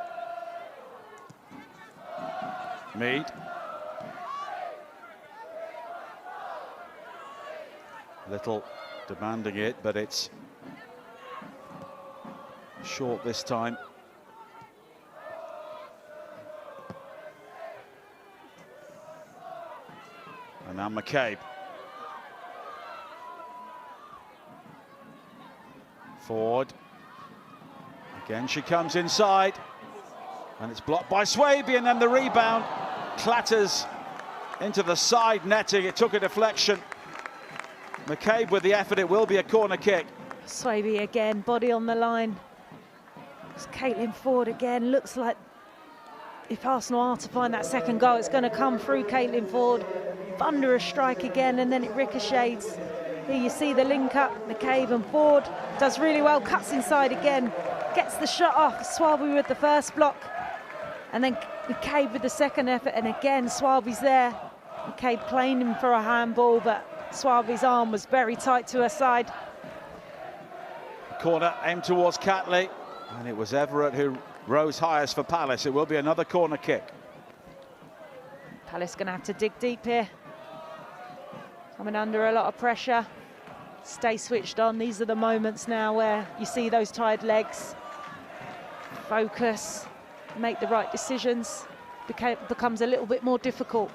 Mead. Little demanding it, but it's short this time. And now McCabe. Ford. Again, she comes inside. And it's blocked by Swaby, and then the rebound clatters into the side netting. It took a deflection. McCabe with the effort. It will be a corner kick. Swaby again, body on the line. It's Caitlin Ford again. Looks like if Arsenal are to find that second goal, it's going to come through Caitlin Ford. Thunderous strike again, and then it ricochets. Here you see the link up. McCabe and Ford does really well. Cuts inside again. Gets the shot off. Swaby with the first block. And then McCabe with the second effort. And again, Swaby's there. McCabe playing him for a handball, but Swaby's arm was very tight to her side. Corner aimed towards Catley, and it was Everett who rose highest for Palace. It will be another corner kick. Palace going to have to dig deep here. Coming under a lot of pressure. Stay switched on. These are the moments now where you see those tired legs. Focus, make the right decisions. Becomes a little bit more difficult.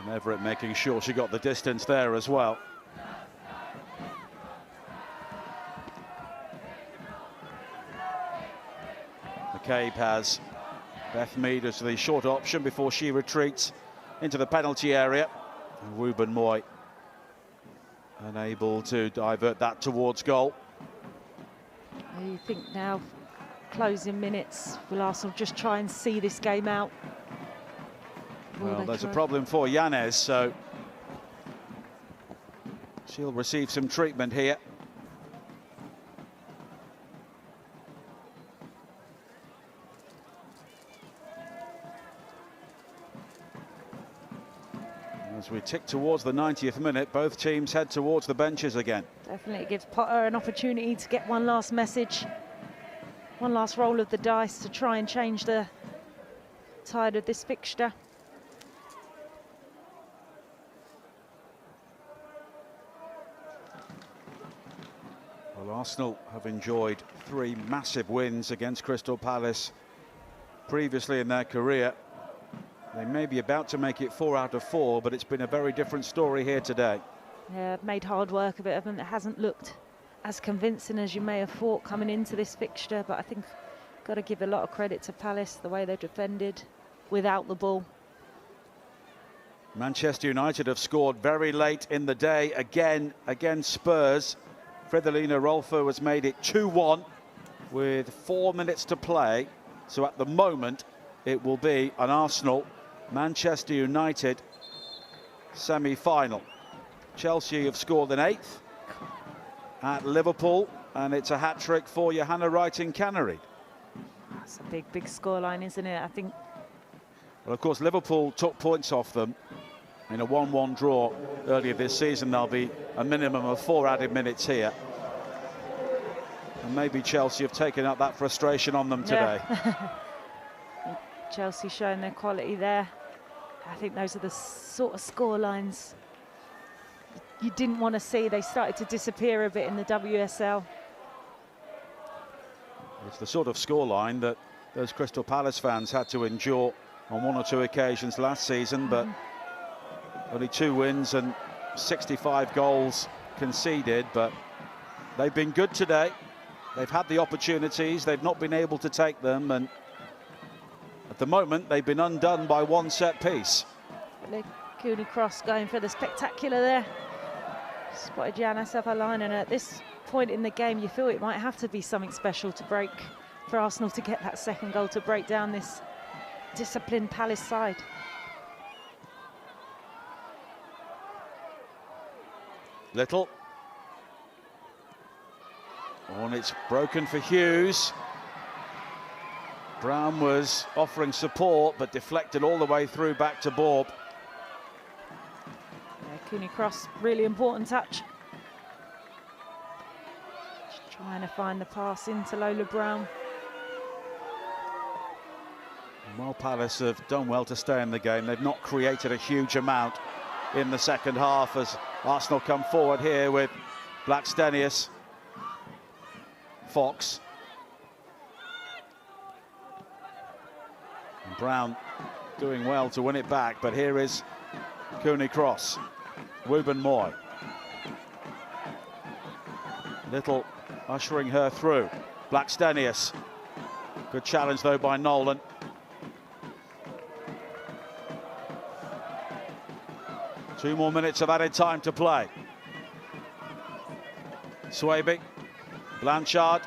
And Everett making sure she got the distance there as well. McCabe has Beth Mead as the short option before she retreats into the penalty area. And Ruben Moy unable to divert that towards goal. You think now, closing minutes, will Arsenal just try and see this game out? Well, there's a problem for Yanez, so she'll receive some treatment here. As we tick towards the 90th minute, both teams head towards the benches again. Definitely gives Potter an opportunity to get one last message, one last roll of the dice to try and change the tide of this fixture. Well, Arsenal have enjoyed 3 massive wins against Crystal Palace previously in their career. They may be about to make it 4 out of 4, but it's been a very different story here today. Yeah, made hard work of it, and it hasn't looked as convincing as you may have thought coming into this fixture, but I think got to give a lot of credit to Palace, the way they defended without the ball. Manchester United have scored very late in the day again against Spurs. Fridolina Rolfo has made it 2-1 with 4 minutes to play. So at the moment, it will be an Arsenal-Manchester United semi-final. Chelsea have scored an 8th at Liverpool, and it's a hat-trick for Johanna Wright in Canary. That's a big scoreline, isn't it? I think. Well, of course, Liverpool took points off them in a 1-1 draw earlier this season. There'll be a minimum of 4 added minutes here. And maybe Chelsea have taken out that frustration on them today. Yeah. Chelsea showing their quality there. I think those are the sort of scorelines you didn't want to see. They started to disappear a bit in the WSL. It's the sort of scoreline that those Crystal Palace fans had to endure on 1 or 2 occasions last season, but only 2 wins and 65 goals conceded. But they've been good today. They've had the opportunities, they've not been able to take them, and at the moment they've been undone by 1 set piece. Cooney Cross going for the spectacular there. Spotted Giannis up her line, and at this point in the game, you feel it might have to be something special to break for Arsenal to get that second goal to break down this disciplined Palace side. Little. Oh, and it's broken for Hughes. Brown was offering support, but deflected all the way through back to Borb. Yeah, Cooney Cross, really important touch. Just trying to find the pass into Lola Brown. Well, Palace have done well to stay in the game. They've not created a huge amount in the second half as Arsenal come forward here with Blackstenius, Fox. And Brown doing well to win it back, but here is Cooney Cross. Wooben Moy. Little ushering her through. Blackstenius. Good challenge though by Nolan. Two more minutes of added time to play. Swaby, Blanchard.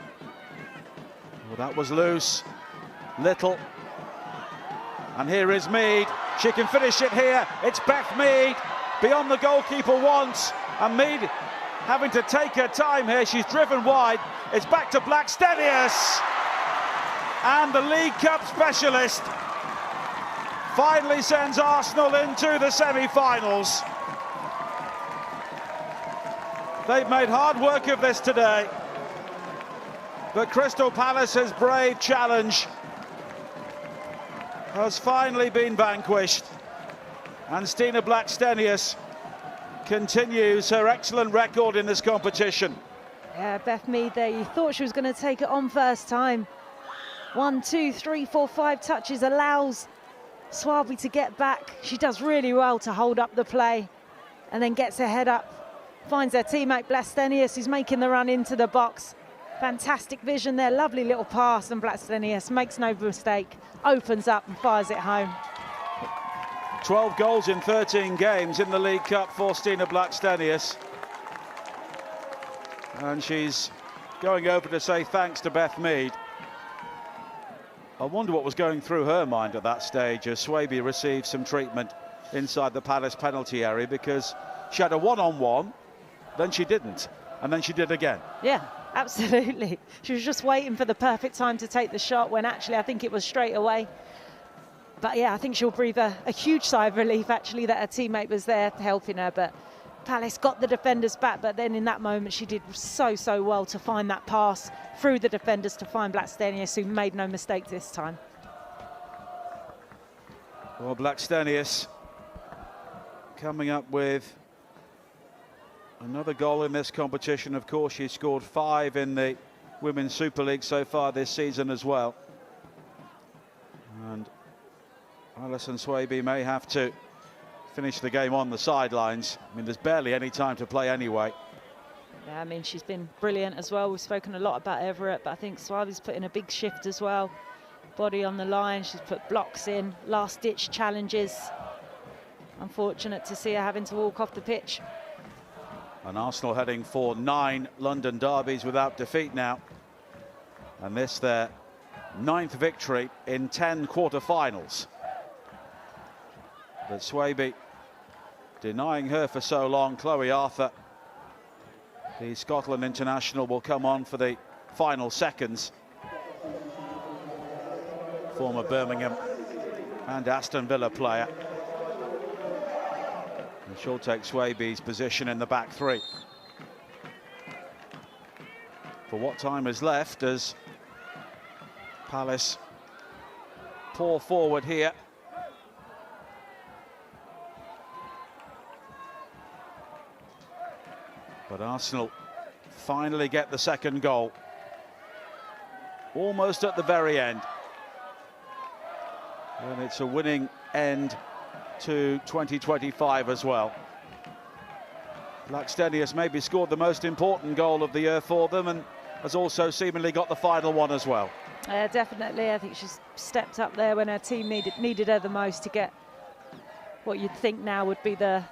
Well, that was loose. Little. And here is Mead. She can finish it here. It's Beth Mead beyond the goalkeeper once. And Mead having to take her time here. She's driven wide. It's back to Blackstenius. And the League Cup specialist finally sends Arsenal into the semi-finals. They've made hard work of this today, but Crystal Palace's brave challenge has finally been vanquished, and Stina Blackstenius continues her excellent record in this competition. Yeah, Beth Mead there, you thought she was going to take it on first time. 1, 2, 3, 4, 5 touches allows Swaby to get back. She does really well to hold up the play and then gets her head up, finds her teammate Blackstenius, who's making the run into the box. Fantastic vision there, lovely little pass, and Blackstenius makes no mistake, opens up and fires it home. 12 goals in 13 games in the League Cup for Stina Blackstenius. And she's going over to say thanks to Beth Mead. I wonder what was going through her mind at that stage as Swaby received some treatment inside the Palace penalty area, because she had a one-on-one, then she didn't, and then she did again. Yeah, absolutely. She was just waiting for the perfect time to take the shot when actually I think it was straight away. But yeah, I think she'll breathe a huge sigh of relief actually that her teammate was there helping her. But Palace got the defenders back, but then in that moment she did so well to find that pass through the defenders to find Blackstenius, who made no mistake this time. Well, Blackstenius coming up with another goal in this competition. Of course, she scored 5 in the Women's Super League so far this season as well. And Alison Swaby may have to finish the game on the sidelines. I mean, there's barely any time to play anyway. Yeah, I mean, she's been brilliant as well. We've spoken a lot about Everett, but I think Swaby's put in a big shift as well. Body on the line, she's put blocks in, last-ditch challenges. Unfortunate to see her having to walk off the pitch. And Arsenal heading for 9 London derbies without defeat now. And this their 9th victory in 10 quarter-finals. But Swaby denying her for so long. Chloe Arthur, the Scotland international, will come on for the final seconds. Former Birmingham and Aston Villa player. And she'll take Swaby's position in the back three. For what time is left as Palace pour forward here. But Arsenal finally get the second goal. Almost at the very end. And it's a winning end to 2025 as well. Blackstenius maybe scored the most important goal of the year for them, and has also seemingly got the final one as well. Definitely. I think she's stepped up there when her team needed her the most to get what you'd think now would be the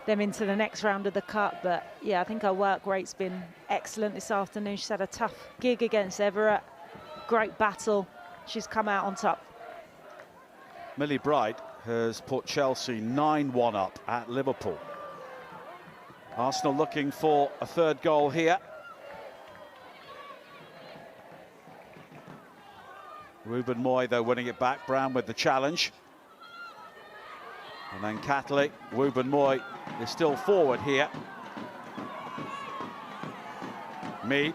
them into the next round of the cup. But yeah, I think her work rate's been excellent this afternoon. She's had a tough gig against Everett. Great battle. She's come out on top. Millie Bright has put Chelsea 9-1 up at Liverpool. Arsenal looking for a third goal here. Ruben Moy, though, winning it back. Brown with the challenge. And then Catley. Ruben Moy is still forward here. Mead.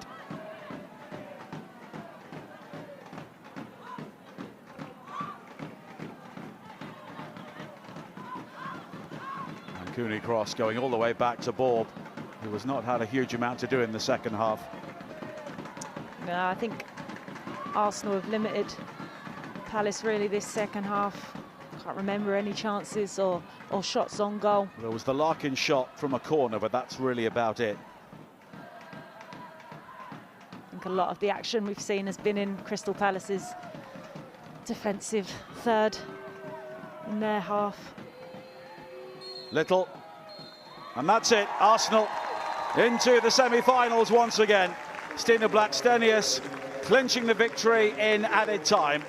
And Cooney Cross going all the way back to Borb, who has not had a huge amount to do in the second half. No, I think Arsenal have limited Palace really this second half. Can't remember any chances or shots on goal. There was the Larkin shot from a corner, but that's really about it. I think a lot of the action we've seen has been in Crystal Palace's defensive third in their half. Little, and that's it. Arsenal into the semi-finals once again. Stina Blackstenius clinching the victory in added time.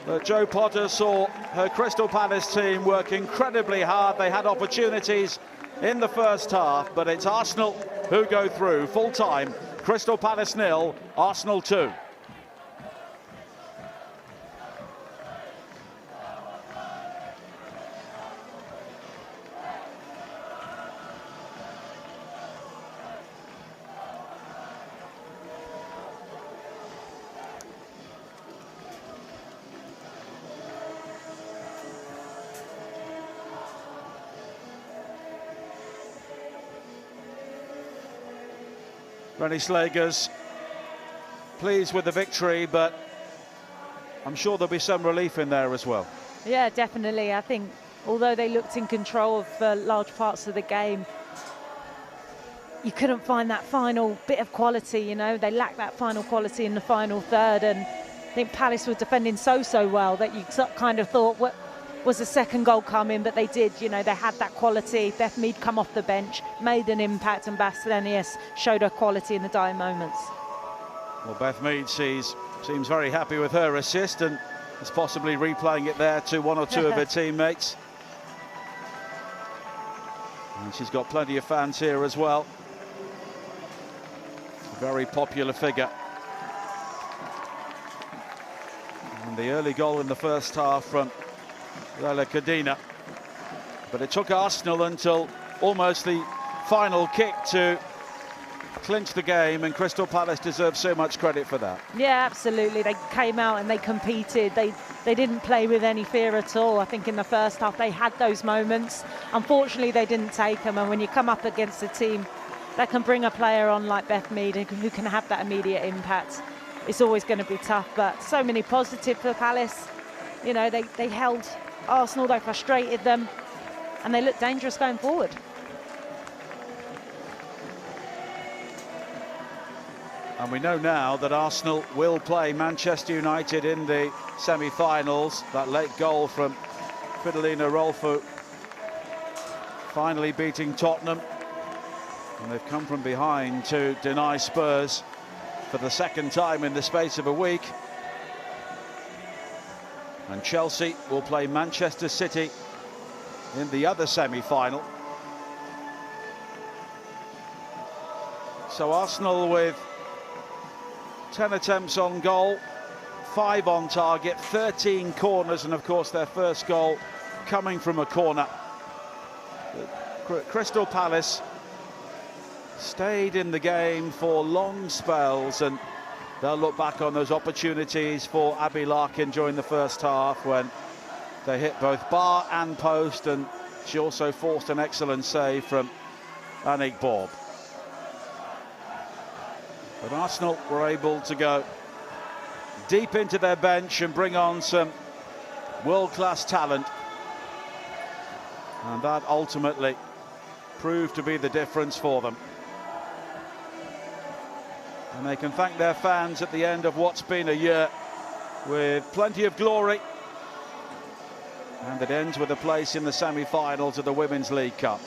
But Joe Potter saw her Crystal Palace team work incredibly hard. They had opportunities in the first half, but it's Arsenal who go through full time. Crystal Palace 0, Arsenal 2. Rennie Slagers pleased with the victory, but I'm sure there'll be some relief in there as well. Yeah, definitely. I think although they looked in control of large parts of the game, you couldn't find that final bit of quality, you know. They lacked that final quality in the final third, and I think Palace were defending so well that you kind of thought, what was the second goal coming? But they did, you know, they had that quality. Beth Mead come off the bench, made an impact, and Bastanius showed her quality in the dying moments. Well, Beth Mead seems very happy with her assist and is possibly replaying it there to one or two of her teammates. And she's got plenty of fans here as well. A very popular figure. And the early goal in the first half from Lella Cadena, but it took Arsenal until almost the final kick to clinch the game, and Crystal Palace deserves so much credit for that. Yeah, absolutely. They came out and they competed. They didn't play with any fear at all. I think in the first half they had those moments. Unfortunately, they didn't take them, and when you come up against a team that can bring a player on like Beth Mead who can have that immediate impact, it's always going to be tough. But so many positives for Palace. You know, they held Arsenal, they frustrated them, and they look dangerous going forward. And we know now that Arsenal will play Manchester United in the semi-finals. That late goal from Fridolina Rolfo finally beating Tottenham, and they've come from behind to deny Spurs for the second time in the space of a week. And Chelsea will play Manchester City in the other semi-final. So Arsenal with 10 attempts on goal, 5 on target, 13 corners, and of course their first goal coming from a corner. Crystal Palace stayed in the game for long spells, and they'll look back on those opportunities for Abby Larkin during the first half when they hit both bar and post, and she also forced an excellent save from Anik Borb. But Arsenal were able to go deep into their bench and bring on some world-class talent, and that ultimately proved to be the difference for them. And they can thank their fans at the end of what's been a year with plenty of glory And it ends with a place in the semi-finals of the Women's League Cup.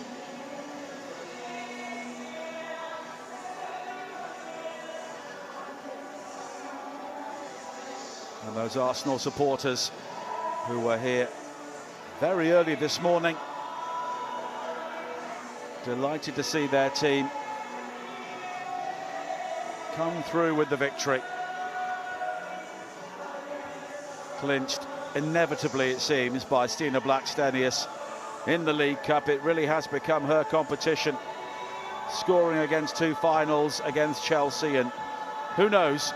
And those Arsenal supporters who were here very early this morning, delighted to see their team come through with the victory. Clinched inevitably, it seems, by Stina Blackstenius in the League Cup. It really has become her competition, scoring against 2 finals against Chelsea, and who knows,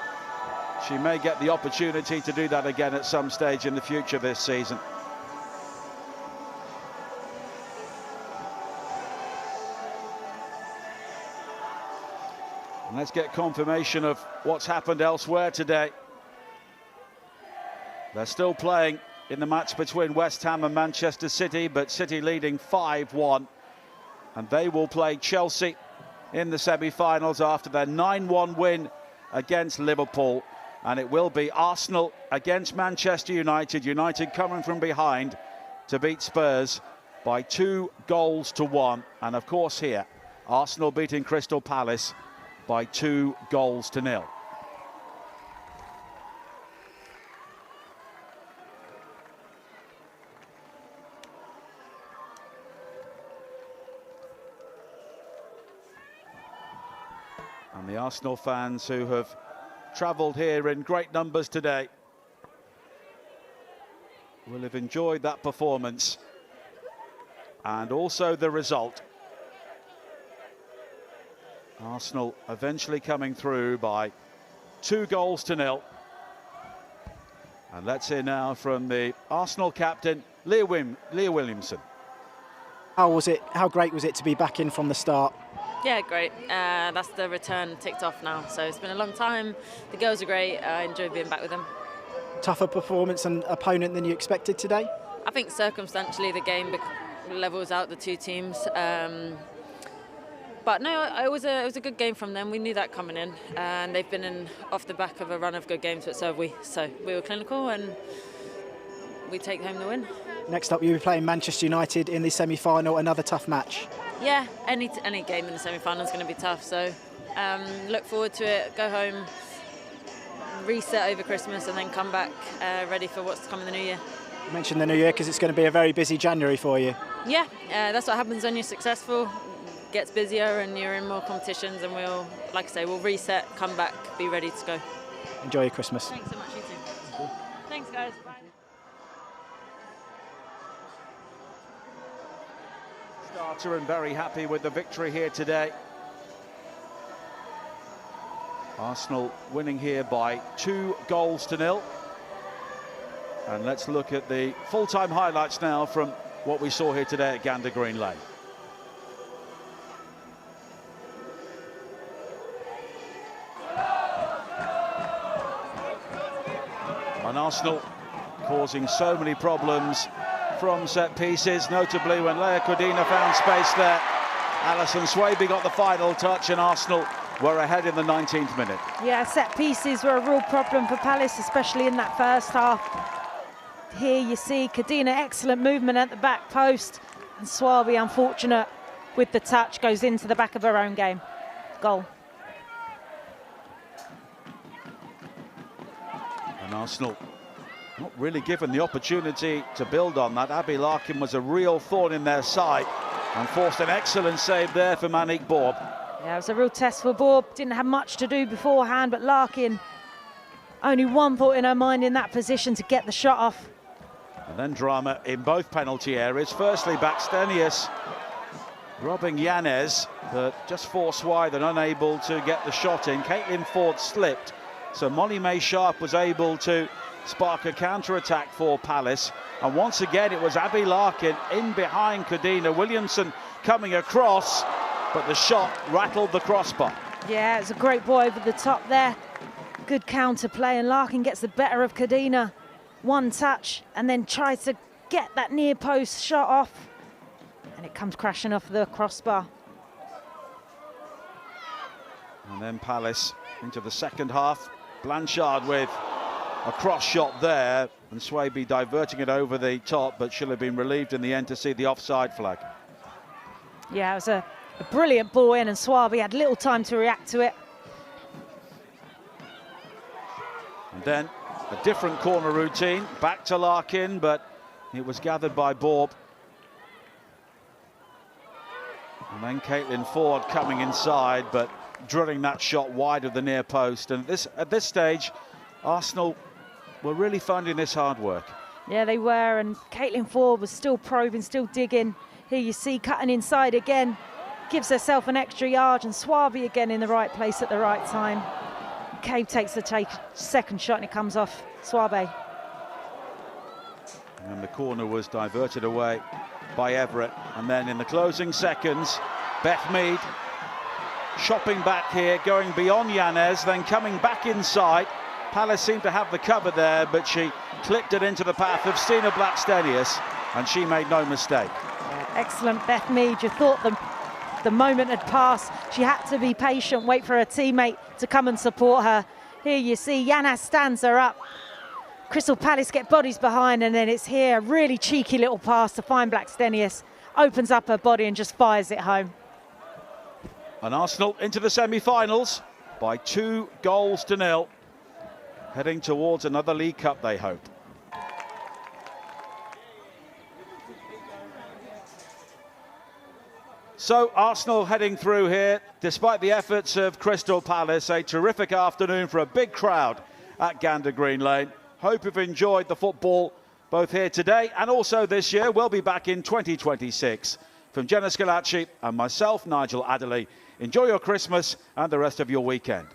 she may get the opportunity to do that again at some stage in the future this season. And let's get confirmation of what's happened elsewhere today. They're still playing in the match between West Ham and Manchester City, but City leading 5-1. And they will play Chelsea in the semi-finals after their 9-1 win against Liverpool. And it will be Arsenal against Manchester United. United coming from behind to beat Spurs by 2-1. And of course here, Arsenal beating Crystal Palace by 2-0. And the Arsenal fans who have travelled here in great numbers today will have enjoyed that performance and also the result. Arsenal eventually coming through by 2-0. And let's hear now from the Arsenal captain, Leah Williamson. How great was it to be back in from the start? Yeah, great. That's the return ticked off now. So it's been a long time. The girls are great. I enjoyed being back with them. Tougher performance and opponent than you expected today? I think circumstantially the game levels out the two teams. But no, it was a good game from them. We knew that coming in. And they've been off the back of a run of good games, but so have we. So we were clinical and we take home the win. Next up, you'll be playing Manchester United in the semi-final, another tough match. Yeah, any game in the semi-final is going to be tough, so look forward to it, go home, reset over Christmas and then come back ready for what's to come in the new year. You mentioned the new year because it's going to be a very busy January for you. Yeah, that's what happens when you're successful, gets busier and you're in more competitions, and we'll, like I say, we'll reset, come back, be ready to go. Enjoy your Christmas. Thanks so much, you too. Thanks guys, bye. Starter and very happy with the victory here today. Arsenal winning here by 2-0. And let's look at the full-time highlights now from what we saw here today at Gander Green Lane. And Arsenal causing so many problems from set pieces, notably when Leah Codina found space there. Alison Swaby got the final touch and Arsenal were ahead in the 19th minute. Yeah, set pieces were a real problem for Palace, especially in that first half. Here you see Codina, excellent movement at the back post, and Swaby, unfortunate with the touch, goes into the back of her own game. Goal. And Arsenal not really given the opportunity to build on that. Abby Larkin was a real thorn in their side and forced an excellent save there for Monique Borb. Yeah, it was a real test for Borb. Didn't have much to do beforehand, but Larkin, only one thought in her mind in that position to get the shot off. And then drama in both penalty areas. Firstly, Blackstenius robbing Yanez, but just forced wide and unable to get the shot in. Caitlin Ford slipped, so Molly May Sharp was able to spark a counter-attack for Palace. And once again, it was Abby Larkin in behind Codina. Williamson coming across, but the shot rattled the crossbar. Yeah, it's a great ball over the top there. Good counter play, and Larkin gets the better of Codina. One touch, and then tries to get that near post shot off. And it comes crashing off the crossbar. And then Palace into the second half. Blanchard with A cross shot there, and Swaby diverting it over the top, but should have been relieved in the end to see the offside flag. Yeah, it was a brilliant ball in, and Swaby had little time to react to it. And then a different corner routine, back to Larkin, but it was gathered by Borb. And then Caitlin Ford coming inside, but drilling that shot wide of the near post. And at this stage, Arsenal were really finding this hard work. Yeah, they were, and Caitlin Ford was still probing, still digging. Here you see cutting inside again, gives herself an extra yard, and Swaby again in the right place at the right time. Cave takes the second shot and it comes off Swaby. And the corner was diverted away by Everett. And then in the closing seconds, Beth Mead shopping back here, going beyond Yanez, then coming back inside. Palace seemed to have the cover there, but she clipped it into the path of Stina Blackstenius, and she made no mistake. Excellent, Beth Mead. You thought the moment had passed. She had to be patient, wait for her teammate to come and support her. Here you see Yanez stands her up. Crystal Palace get bodies behind, and then it's here, a really cheeky little pass to find Blackstenius. Opens up her body and just fires it home. And Arsenal into the semi-finals by 2-0, heading towards another League Cup, they hope. So Arsenal heading through here, despite the efforts of Crystal Palace. A terrific afternoon for a big crowd at Gander Green Lane. Hope you've enjoyed the football both here today and also this year. We'll be back in 2026. From Jenna Scalacci and myself, Nigel Adderley, enjoy your Christmas and the rest of your weekend.